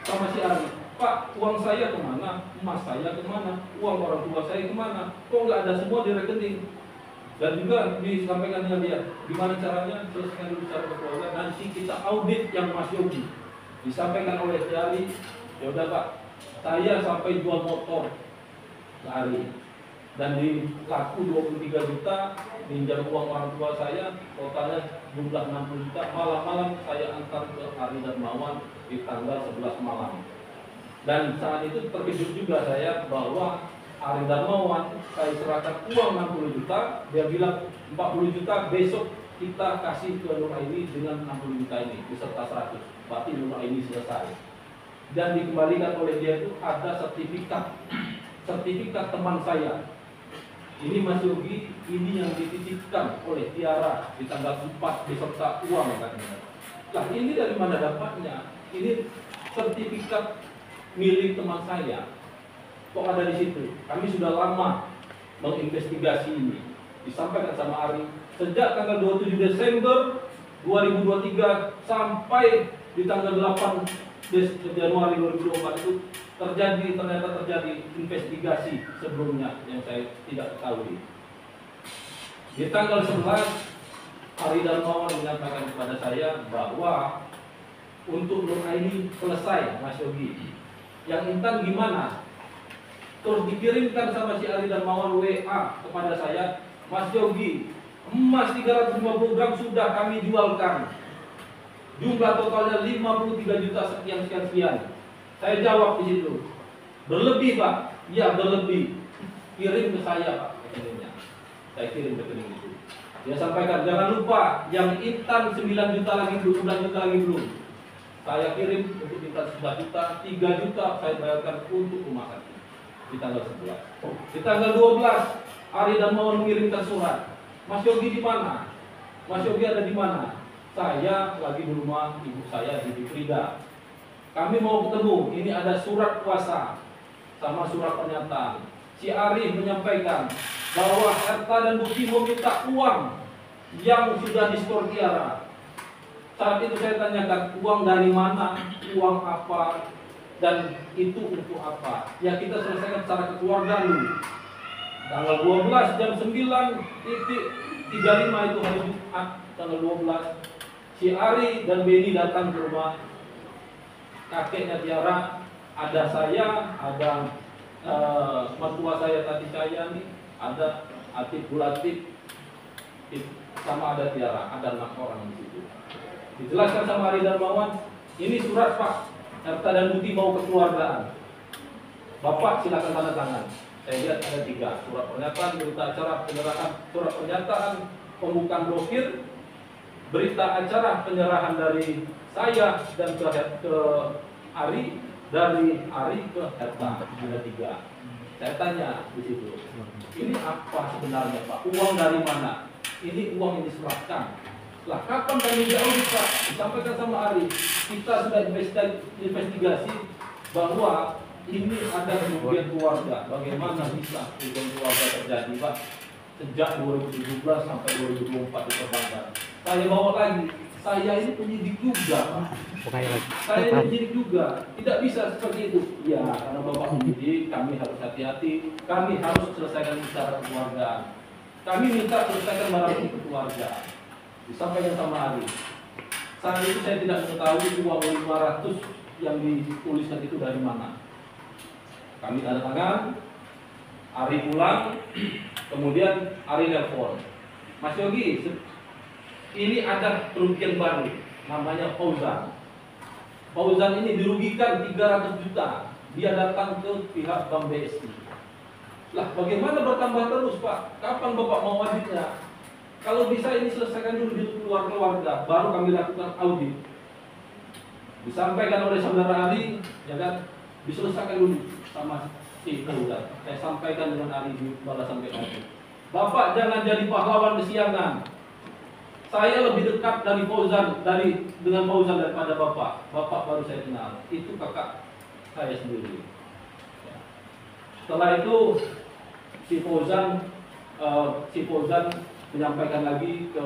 sama si Ari, Pak, uang saya kemana? Emas saya kemana? Uang orang tua saya kemana? Kok nggak ada semua di rekening? Dan juga disampaikan dengan dia, gimana caranya selesaikan dulu secara keluarga, nanti kita audit yang Mas Yogi. Disampaikan oleh si Ari, ya udah Pak, saya sampai jual motor ke Ari. Dan di laku 23 juta, pinjam uang orang tua saya, totalnya jumlah 60 juta. Malam-malam saya antar ke Ari dan Mawan di tanggal 11 malam. Dan saat itu terkejut juga saya bahwa Ari Darmawan saya serahkan uang 60 juta, dia bilang 40 juta besok kita kasih ke Nuraini dengan 60 juta ini beserta 100. Berarti Nuraini selesai. Dan dikembalikan oleh dia itu ada sertifikat teman saya. Ini Mas Yogi, ini yang dititipkan oleh Tiara di tanggal 4 beserta uang katanya. Lah ini dari mana dapatnya? Ini sertifikat milik teman saya. Kok ada di situ? Kami sudah lama menginvestigasi ini. Disampaikan sama Ari sejak tanggal 27 Desember 2023 sampai di tanggal 8 Januari 2024 itu ternyata terjadi investigasi sebelumnya yang saya tidak ketahui. Di tanggal 11 Ari Darmawan menyampaikan kepada saya bahwa untuk Nuraini selesai Mas Yogi. Yang Intan gimana? Terus dikirimkan sama si Ari Darmawan WA kepada saya, Mas Yogi, emas 350 gram sudah kami jualkan. Jumlah totalnya 53 juta sekian. Saya jawab di situ. Berlebih Pak? Ya berlebih. Kirim ke saya Pak rekeningnya. Saya kirim rekening itu. Dia sampaikan jangan lupa yang Intan 9 juta lagi belum, 9 juta lagi belum. Saya kirim untuk Intan 11 juta, 3 juta saya bayarkan untuk rumah sakit. Di tanggal 11. Di tanggal 12 Ari Darmawan mengirimkan surat. Mas Yogi di mana? Mas Yogi ada di mana? Saya lagi di rumah ibu saya di Frida. Kami mau ketemu. Ini ada surat kuasa sama surat pernyataan. Si Ari menyampaikan bahwa harta dan bukti meminta uang yang sudah diskor Tiara. Saat itu saya tanyakan uang dari mana, uang apa, dan itu untuk apa? Ya kita selesaikan secara kekeluargaan dulu. Tanggal 12 jam 9.35 itu hari Jumat tanggal 12. Si Ari dan Beni datang ke rumah kakeknya Tiara. Ada saya, ada mertua saya tadi saya nih, ada Atif Bulatif, sama ada Tiara, ada 6 orang di situ. Dijelaskan sama Ari Darmawan, ini surat Pak, harta dan bukti mau kekeluargaan. Bapak silakan tanda tangan. Saya lihat ada 3, surat pernyataan, berita acara penyerahan, surat pernyataan pembukaan blokir, berita acara penyerahan dari saya dan ke Ari, dari Ari ke Herta, ada 3. Saya tanya di situ, ini apa sebenarnya Pak? Uang dari mana? Ini uang yang diserahkan. Lah kapan kami diaudit Pak? Disampaikan sama Ari, kita sudah investigasi bahwa ini ada kerugian keluarga. Bagaimana bisa kerugian keluarga terjadi Pak? Sejak 2017 sampai 2024 di perbankan. Saya bawa lagi Saya ini penyidik juga. Saya ini penyidik juga. Tidak bisa seperti itu. Ya, karena Bapak penyidik, kami harus hati-hati. Kami harus selesaikan secara keluargaan. Kami minta selesaikan barang itu keluarga. Disampaikan sama Ari. Saat itu saya tidak mengetahui uang 500 yang dituliskan itu dari mana. Kami tanda tangan, Ari pulang, kemudian Ari nelpon. Mas Yogi, ini ada kerugian baru, namanya Fauzan. Fauzan ini dirugikan 300 juta. Dia datang ke pihak Bank BSI. Lah, bagaimana bertambah terus, Pak? Kapan Bapak mau auditnya? Kalau bisa ini selesaikan dulu di luar keluarga, baru kami lakukan audit. Disampaikan oleh saudara Ali, ya kan? Diselesaikan dulu sama si Fauzan. Saya sampaikan dengan Ali di balas sampai audit. Bapak jangan jadi pahlawan kesiangan. Saya lebih dekat dari Fauzan, dengan Fauzan daripada Bapak. Bapak baru saya kenal. Itu kakak saya sendiri. Ya. Setelah itu si Fauzan menyampaikan lagi ke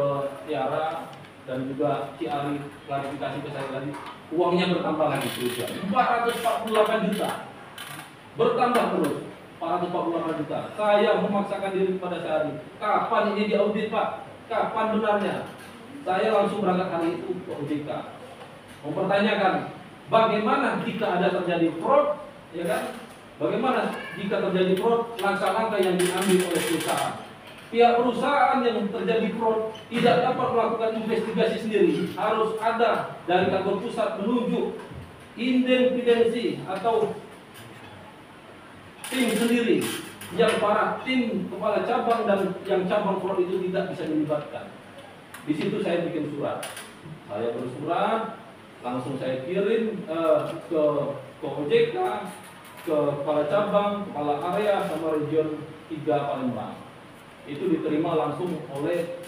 Tiara dan juga si Ari klarifikasi ke saya lagi. Uangnya bertambah lagi terus, 448 juta. Bertambah terus, 448 juta. Saya memaksakan diri kepada Ari. Kapan ini diaudit, Pak? Kapan benarnya? Saya langsung berangkat hari itu ke OJK. Mempertanyakan, bagaimana jika ada terjadi fraud, ya kan? Bagaimana jika terjadi fraud, langkah-langkah yang diambil oleh perusahaan? Pihak perusahaan yang terjadi fraud tidak dapat melakukan investigasi sendiri. Harus ada dari kantor pusat menunjuk independensi atau tim sendiri yang para tim kepala cabang dan yang cabang fraud itu tidak bisa dilibatkan. Di situ saya bikin surat. Saya bersurat, langsung saya kirim ke OJK, ke kepala cabang, kepala area sama region 3 Palembang. Itu diterima langsung oleh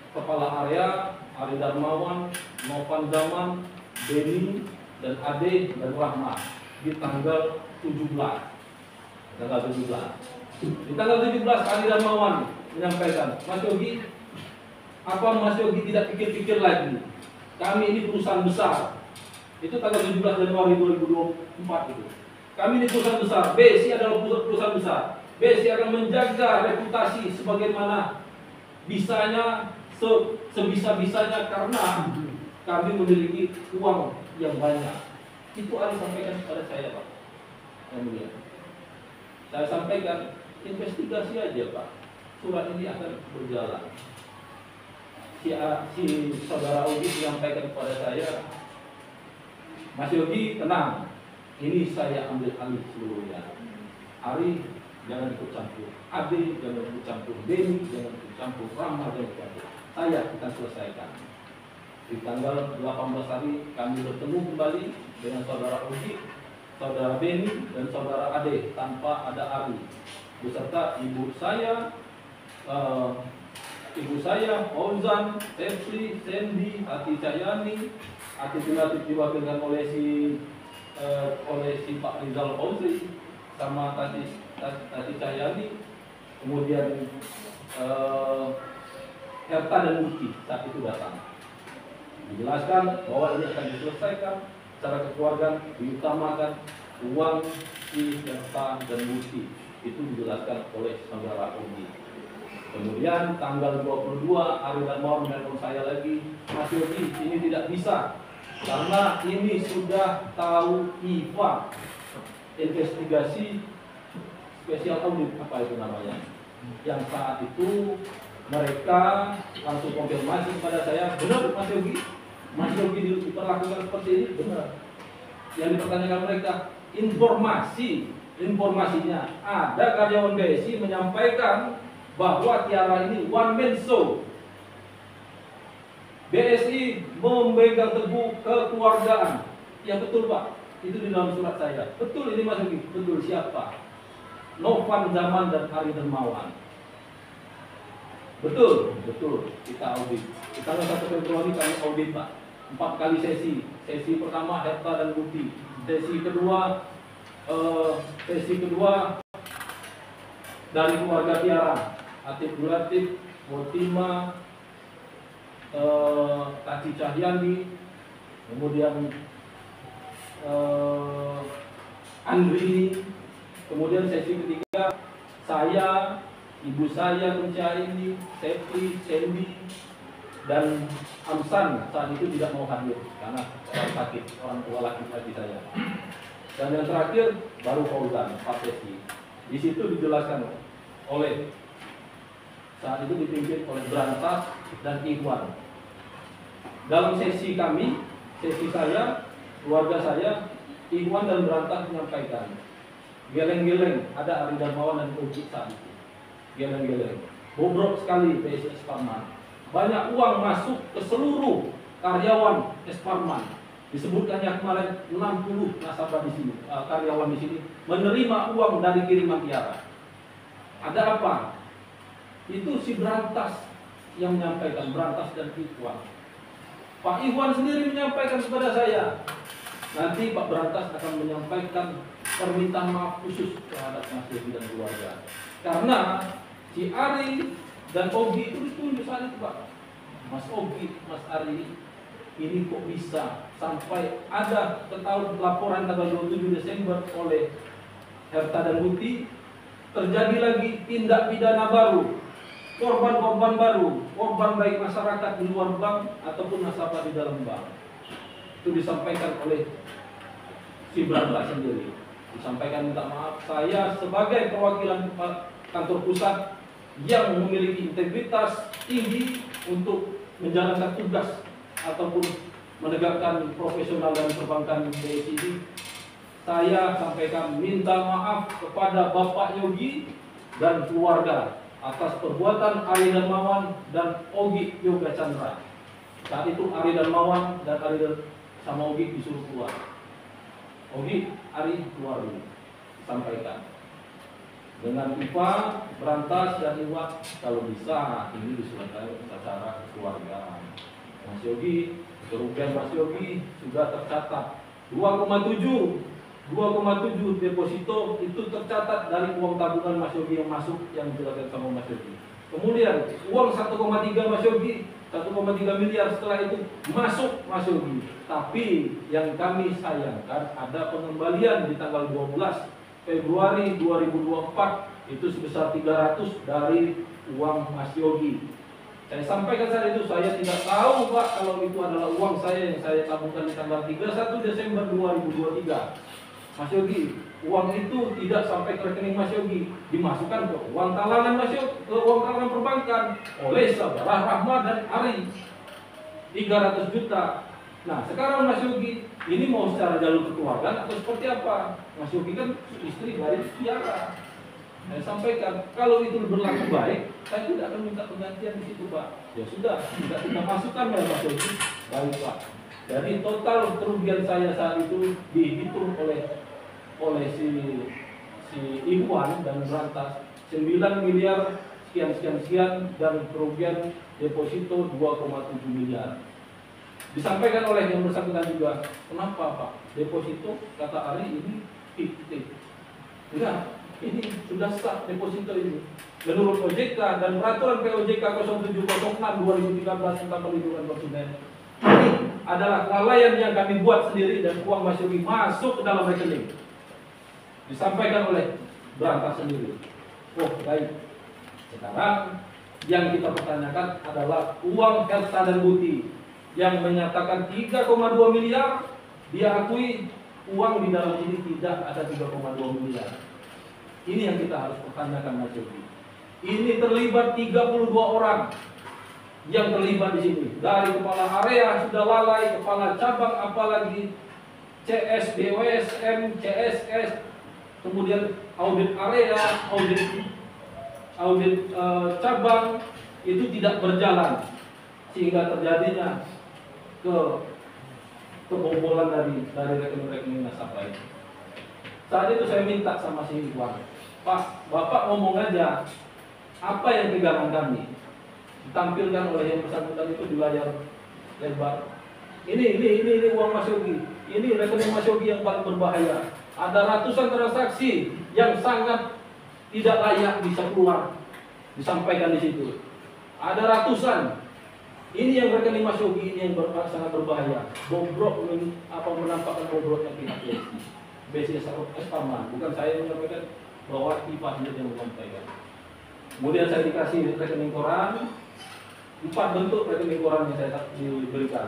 kepala area Ari Darmawan, Novan Zaman, Beni, dan Ade dan Rahmat di tanggal 17. Di tanggal 17 Ari Darmawan menyampaikan, Mas Yogi, apa Mas Yogi tidak pikir-pikir lagi? Kami ini perusahaan besar. Itu tanggal 17 Januari 2024 itu. Kami ini perusahaan besar. BSI adalah perusahaan besar. BSI akan menjaga reputasi sebagaimana bisanya, sebisa-bisanya karena kami memiliki uang yang banyak. Itu Ari sampaikan kepada saya, Pak. Yang mulia. Saya sampaikan, investigasi aja, Pak. Surat ini akan berjalan. Si saudara Ogi menyampaikan kepada saya, Mas Yogi, tenang. Ini saya ambil alih seluruhnya. Ari jangan ikut campur, Ade jangan ikut campur, Beni jangan ikut campur, Rama jangan ikut campur. Saya akan selesaikan. Di tanggal 18 hari kami bertemu kembali dengan saudara Ugi, saudara Beni, dan saudara Ade tanpa ada Ari, beserta ibu saya, Fauzan, Sepsi, Sandy, Ati Cahyani, Ati Tilatif diwakilkan oleh si Pak Rizal Fauzi, sama Tati Cahyani, kemudian Herta dan Muti saat itu datang. Dijelaskan bahwa ini akan diselesaikan secara kekeluargaan, diutamakan uang si Herta dan Muti. Itu dijelaskan oleh saudara Ogi. Kemudian tanggal 22 Ari Darmawan menelpon saya lagi, Mas Yogi, ini tidak bisa karena ini sudah tahu IVA, investigasi spesial audit, apa itu namanya, yang saat itu mereka langsung konfirmasi kepada saya, benar Mas Yogi diperlakukan seperti ini, benar. Yang dipertanyakan mereka, informasinya ada karyawan BSI menyampaikan bahwa Tiara ini one man show. BSI memegang teguh kekeluargaan. Ya betul, Pak. Itu di dalam surat saya. Betul ini Mas Yogi. Betul, siapa? Novan Zaman dan Ari Darmawan. Betul. Kita audit. Di tanggal 1 Februari kami audit, Pak. 4 kali sesi. Sesi pertama Herta dan Budi. Sesi kedua dari keluarga Tiara, Atif Latif, Motima, Tati Cahyani, kemudian Andri, kemudian sesi ketiga saya, ibu saya Cahyani, Septi, Sandy, dan Amsan saat itu tidak mau hadir karena sakit orang tua laki-laki saya. Dan yang terakhir baru Fauzan, Pak Sesi. Di situ dijelaskan oleh saat itu dipimpin oleh Berantas dan Ikhwan. Dalam sesi kami, sesi saya, keluarga saya, Ikhwan dan Berantas menyampaikan, geleng-geleng ada Ari Darmawan dan Uji saat itu. Geleng-geleng, bobrok sekali PSS Parman. Banyak uang masuk ke seluruh karyawan Esparman. Disebutkannya kemarin 60 nasabah di sini, karyawan di sini menerima uang dari kiriman Tiara. Ada apa? Itu si Berantas yang menyampaikan, Berantas dan Ikhwan. Pak Ikhwan sendiri menyampaikan kepada saya, nanti Pak Berantas akan menyampaikan permintaan maaf khusus terhadap Mas Yogi dan keluarga. Karena si Ari dan Ogi itu ditunjuk saat itu Pak. Mas Ogi, Mas Ari, ini kok bisa sampai ada ketahuan laporan tanggal 27 Desember oleh Herta dan Guti, terjadi lagi tindak pidana baru, korban-korban baru, korban baik masyarakat di luar bank ataupun nasabah di dalam bank. Itu disampaikan oleh si Berantas sendiri. Disampaikan minta maaf, saya sebagai perwakilan kantor pusat yang memiliki integritas tinggi untuk menjalankan tugas ataupun menegakkan profesional dan perbankan BSI ini, saya sampaikan minta maaf kepada Bapak Yogi dan keluarga atas perbuatan Ari Darmawan dan Ogi Yoga Chandra. Saat itu Ari Darmawan dan sama Ogi disuruh keluar. Ogi, Ari keluar dulu. Sampaikan dengan IPA, Berantas dan Iwan, kalau bisa ini diselesaikan secara keluarga. Mas Yogi, kerugian Mas Yogi sudah tercatat 2,7 deposito itu tercatat dari uang tabungan Mas Yogi yang masuk yang dijelaskan sama Mas Yogi. Kemudian uang 1,3 Mas Yogi, 1,3 miliar setelah itu masuk Mas Yogi. Tapi yang kami sayangkan ada pengembalian di tanggal 12 Februari 2024 itu sebesar 300 dari uang Mas Yogi. Saya sampaikan saat itu, saya tidak tahu Pak kalau itu adalah uang saya yang saya tabungkan di tanggal 31 Desember 2023. Mas Yogi, uang itu tidak sampai ke rekening Mas Yogi, dimasukkan ke uang talangan Mas Yogi, ke uang talangan perbankan oleh saudara Rahmat dan Ari 300 juta. Nah sekarang Mas Yogi ini mau secara jalur kekeluargaan atau seperti apa? Mas Yogi kan istri dari Tiara. Saya sampaikan kalau itu berlaku baik, saya tidak akan minta penggantian di situ Pak. Ya sudah, tidak kita masukkan ya Mas Yogi. Baik Pak. Jadi total kerugian saya saat itu dihitung oleh si Ikhwan dan Berantas 9 miliar sekian dan kerugian deposito 2,7 miliar. Disampaikan oleh yang bersangkutan juga, kenapa Pak? Deposito kata Ari ini fiktif. Enggak, ini sudah sah deposito ini. Menurut OJK dan peraturan POJK 0706 2013 tentang perlindungan konsumen, ini adalah kelalaian yang kami buat sendiri dan uang Mas Yogi masuk ke dalam rekening. Disampaikan oleh Berantas sendiri. Oh baik. Sekarang yang kita pertanyakan adalah uang Herta dan Guti yang menyatakan 3,2 miliar, dia akui uang di dalam ini tidak ada 3,2 miliar. Ini yang kita harus pertanyakan Mas Yogi. Ini terlibat 32 orang yang terlibat di sini. Dari kepala area sudah lalai, kepala cabang apalagi CS, BWSM, CSS, kemudian audit area, audit cabang itu tidak berjalan sehingga terjadinya kebobolan dari rekening-rekening nasabah itu. Saat itu saya minta sama si Iwan, Pak, Bapak ngomong aja apa yang pegangan kami. Ditampilkan oleh yang bersangkutan itu di layar lebar. Ini uang Mas Yogi. Ini rekening Mas Yogi yang paling berbahaya. Ada ratusan transaksi yang sangat tidak layak bisa keluar. Disampaikan di situ. Ada ratusan. Ini yang rekening Mas Yogi ini yang sangat berbahaya. Bobrok menampakkan bobroknya pihak BSI Esparman. Bukan saya yang menyampaikan, bahwa IPA sendiri yang menyampaikan. Kemudian saya dikasih rekening koran, 4 bentuk rekening koran yang saya diberikan.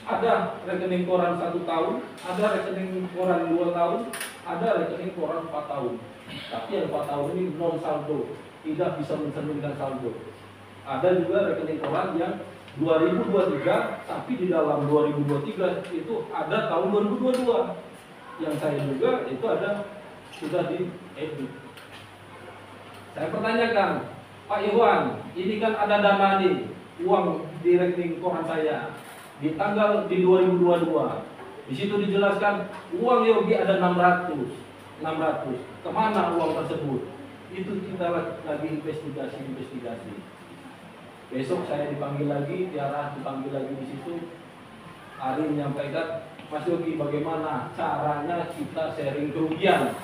Ada rekening koran 1 tahun, ada rekening koran 2 tahun, ada rekening koran 4 tahun. Tapi yang 4 tahun ini non saldo, tidak bisa mencerminkan saldo. Ada juga rekening koran yang 2023, tapi di dalam 2023 itu ada tahun 2022. Yang saya juga itu ada sudah di edit. Saya pertanyakan, Pak Iwan, ini kan ada dana nih, uang di rekening koran saya di tanggal di 2022. Di situ dijelaskan uang Yogi ada 600. Kemana uang tersebut? Itu kita lagi investigasi. Besok saya dipanggil lagi, Tiara dipanggil lagi di situ. Ari menyampaikan, Mas Yogi, bagaimana caranya kita sharing kerugian?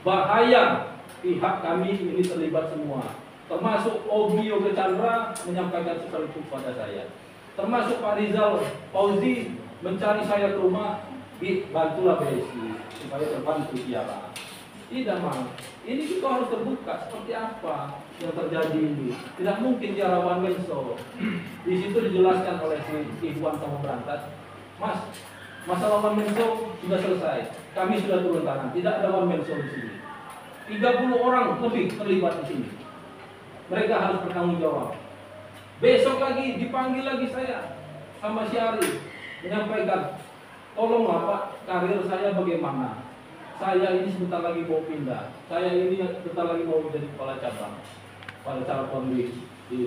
Bahaya, pihak kami ini terlibat semua. Termasuk Ogi Yoga Chandra menyampaikan seperti itu pada saya. Termasuk Pak Rizal Fauzi mencari saya ke rumah, bantulah BSI supaya terbantu Tiara. Tidak mau. Ini kita harus terbuka seperti apa yang terjadi ini. Tidak mungkin Tiara one man show. Di situ dijelaskan oleh si Ibuan sama Berantas, Mas, masalah one man show sudah selesai. Kami sudah turun tangan. Tidak ada one man show di sini. 30 orang lebih terlibat di sini. Mereka harus bertanggung jawab. Besok lagi dipanggil lagi saya sama si Ari menyampaikan, tolonglah Pak, karir saya bagaimana? Saya ini sebentar lagi mau pindah. Saya ini sebentar lagi mau menjadi kepala cabang, kepala cabang di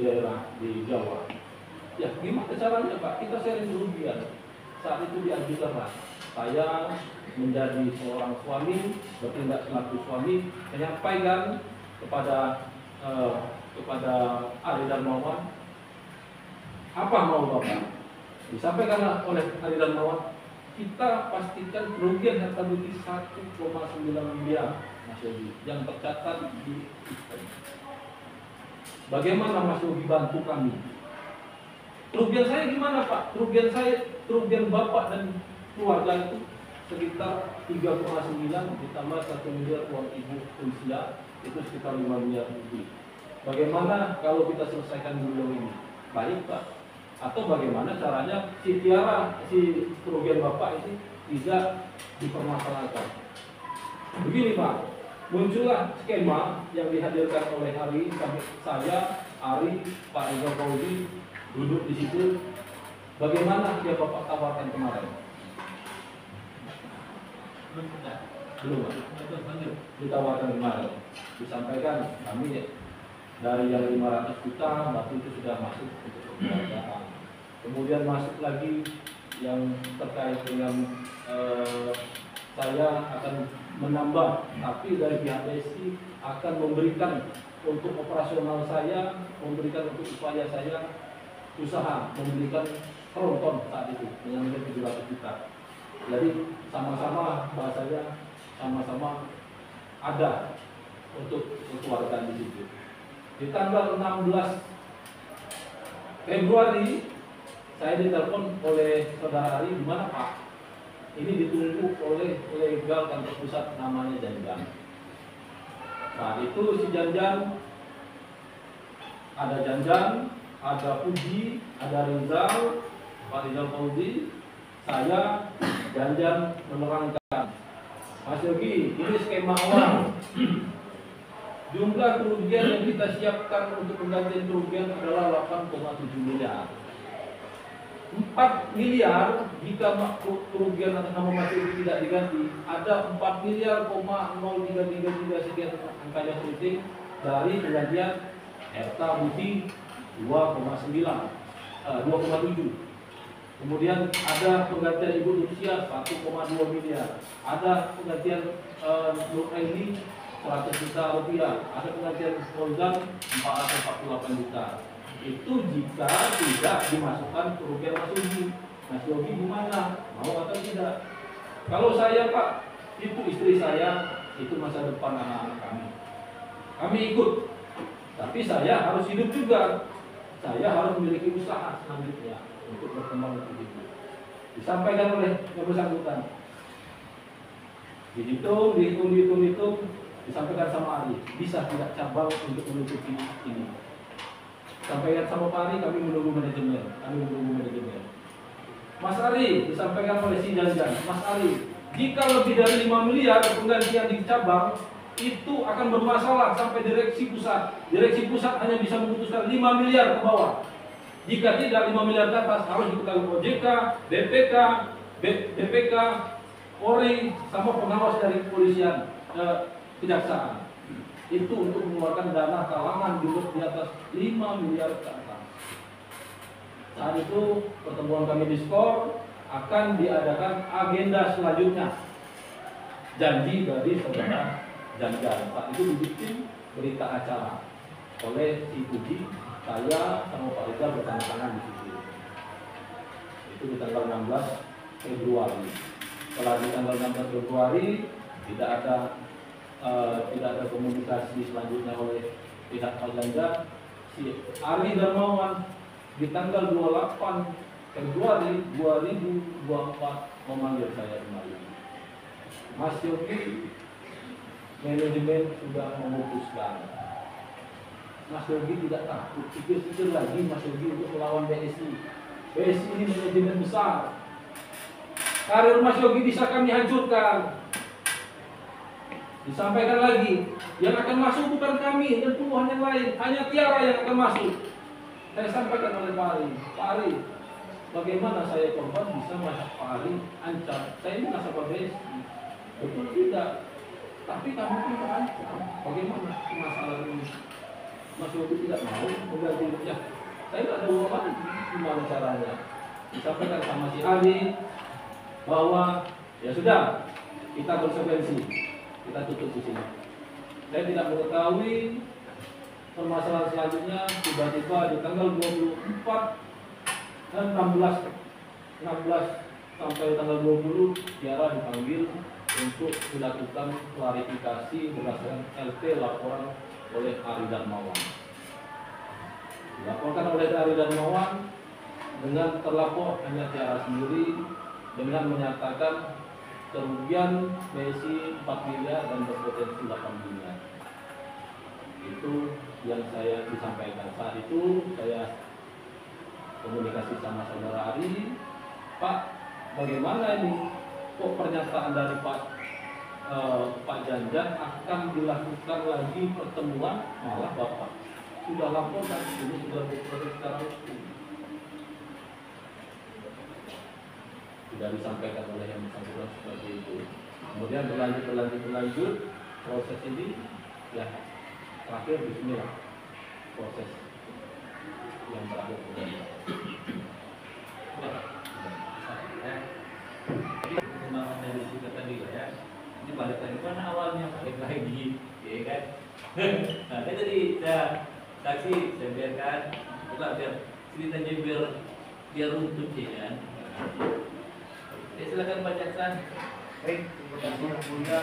daerah di Jawa. Ya gimana caranya Pak? Kita sharing kerugian. Saat itu diambil keras. Saya menjadi seorang suami, bertindak selaku suami, menyampaikan kepada Ari Darmawan, apa mau Bapak? Disampaikan oleh Ari Darmawan, kita pastikan kerugian harta bukti 1,9 miliar Mas Yogi yang tercatat di sistem. Bagaimana Mas Yogi bantu kami? Kerugian saya gimana Pak? Kerugian Bapak dan keluarga itu sekitar 3,9 ditambah 1 miliar uang ibu usia, itu sekitar 5 miliar lebih. Bagaimana kalau kita selesaikan dulu ini? Baik Pak. Atau bagaimana caranya si Tiara, si kerugian Bapak ini tidak dipermasalahkan? Begini Pak, muncullah skema yang dihadirkan oleh Ari, saya, Ari, Pak Rizal Fauzi duduk di situ. Bagaimana dia Bapak tawarkan kemarin? Belum Pak. Ditawarkan kemarin. Disampaikan kami dari yang 500 juta, waktu itu sudah masuk untuk keluargaan. Kemudian masuk lagi yang terkait dengan saya akan menambah, tapi dari pihak BSI akan memberikan untuk operasional saya, memberikan untuk upaya saya usaha, memberikan tronton saat itu dengan nilai 700 juta. Jadi sama-sama bahasanya sama-sama ada untuk keluargaan di situ. Di tanggal 16 Februari saya ditelepon oleh saudara Ari, di mana Pak? Ini ditunggu oleh legal kantor pusat namanya Janjan. Nah itu si Janjan, ada Puji, ada Rizal, Pak Rizal Fauzi, saya, Janjan menerangkan, Mas Yogi, ini skema awal. Jumlah kerugian yang kita siapkan untuk penggantian kerugian adalah 8,7 miliar. 4 miliar jika kerugian atas nama Mas Yogi tidak diganti, ada 4 miliar, 0333 sekian angkanya penting dari penggantian harta bukti 2,7. Kemudian ada penggantian ibu usia 1,2 miliar. Ada penggantian Nur Aini 100 juta rupiah. Ada penggantian Fauzan 448 juta. Itu jika tidak dimasukkan kerugian Mas Yogi. Mas Yogi gimana? Mau atau tidak? Kalau saya Pak, itu istri saya, itu masa depan anak-anak kami. Kami ikut. Tapi saya harus hidup juga. saya harus memiliki usaha selanjutnya untuk berkembang lebih tinggi. Disampaikan oleh yang bersangkutan. Dihitung, disampaikan sama Ari, bisa tidak cabang untuk menutupi ini. Sampaikan sama Pak Ari, kami menunggu manajemen. Mas Ari, disampaikan oleh si Janjan, Mas Ari, jika lebih dari 5 miliar penggantian di cabang, itu akan bermasalah sampai direksi pusat. Direksi pusat hanya bisa memutuskan 5 miliar ke bawah. Jika tidak 5 miliar ke atas, harus diketahui OJK, BPK, Polri, sama pengawas dari kepolisian, kejaksaan. Itu untuk mengeluarkan dana talangan di atas 5 miliar ke atas. Saat itu pertemuan kami di skor akan diadakan agenda selanjutnya. Janji dari saudara Janjan. Saat itu dibikin berita acara oleh si Puji, saya sama Pak Rizal bertanda tangan di situ. Itu di tanggal 16 Februari. Setelah di tanggal 16 Februari tidak ada komunikasi selanjutnya oleh pihak Pak Janjan. Si Ari Darmawan di tanggal 28 Februari 2024 memanggil saya kembali. Mas Yogi, manajemen sudah memutuskan. Mas Yogi tidak takut, pikir-pikir lagi Mas Yogi untuk melawan BSI. BSI ini manajemen besar. Karir Mas Yogi bisa kami hancurkan. Disampaikan lagi, yang akan masuk bukan kami dan puluhan yang lain, hanya Tiara yang akan masuk. Saya sampaikan oleh Pak Ari, bagaimana saya korban bisa masuk Pak Ari ancam? Saya ini nasabah BSI. Betul tidak? Tapi kami pun terancam. Bagaimana masalah ini? Mas Yogi tidak mau mengganti ya. Saya tidak ada uang lagi. Gimana caranya? Disampaikan sama si Ali bahwa ya sudah, kita konsekuensi, kita tutup di sini. Saya tidak mengetahui permasalahan selanjutnya. Tiba-tiba di tanggal 24 dan 16 sampai tanggal 20 Tiara dipanggil untuk dilakukan klarifikasi berdasarkan LP laporan oleh Ari Darmawan. Dilaporkan oleh Ari Darmawan dengan terlapor hanya Tiara sendiri dengan menyatakan kerugian BSI 4 miliar dan berpotensi 8 miliar. Itu yang saya disampaikan. Saat itu saya komunikasi sama saudara Ari, Pak, bagaimana ini? Kok pernyataan dari Pak Janjan akan dilakukan lagi pertemuan, malah Bapak sudah laporkan ini sudah diproses secara hukum. Sudah disampaikan oleh yang bersangkutan seperti itu. Kemudian berlanjut proses ini ya terakhir bismillah proses yang terakhir. Dari situ tadi ya, ini balik lagi kan awalnya balik lagi, ya kan? Nah, saya tadi saksi saya biarkan, biar ceritanya biar runtut ya kan? Ya silakan Pak Jaksa. Baik, terima kasih Yang Mulia.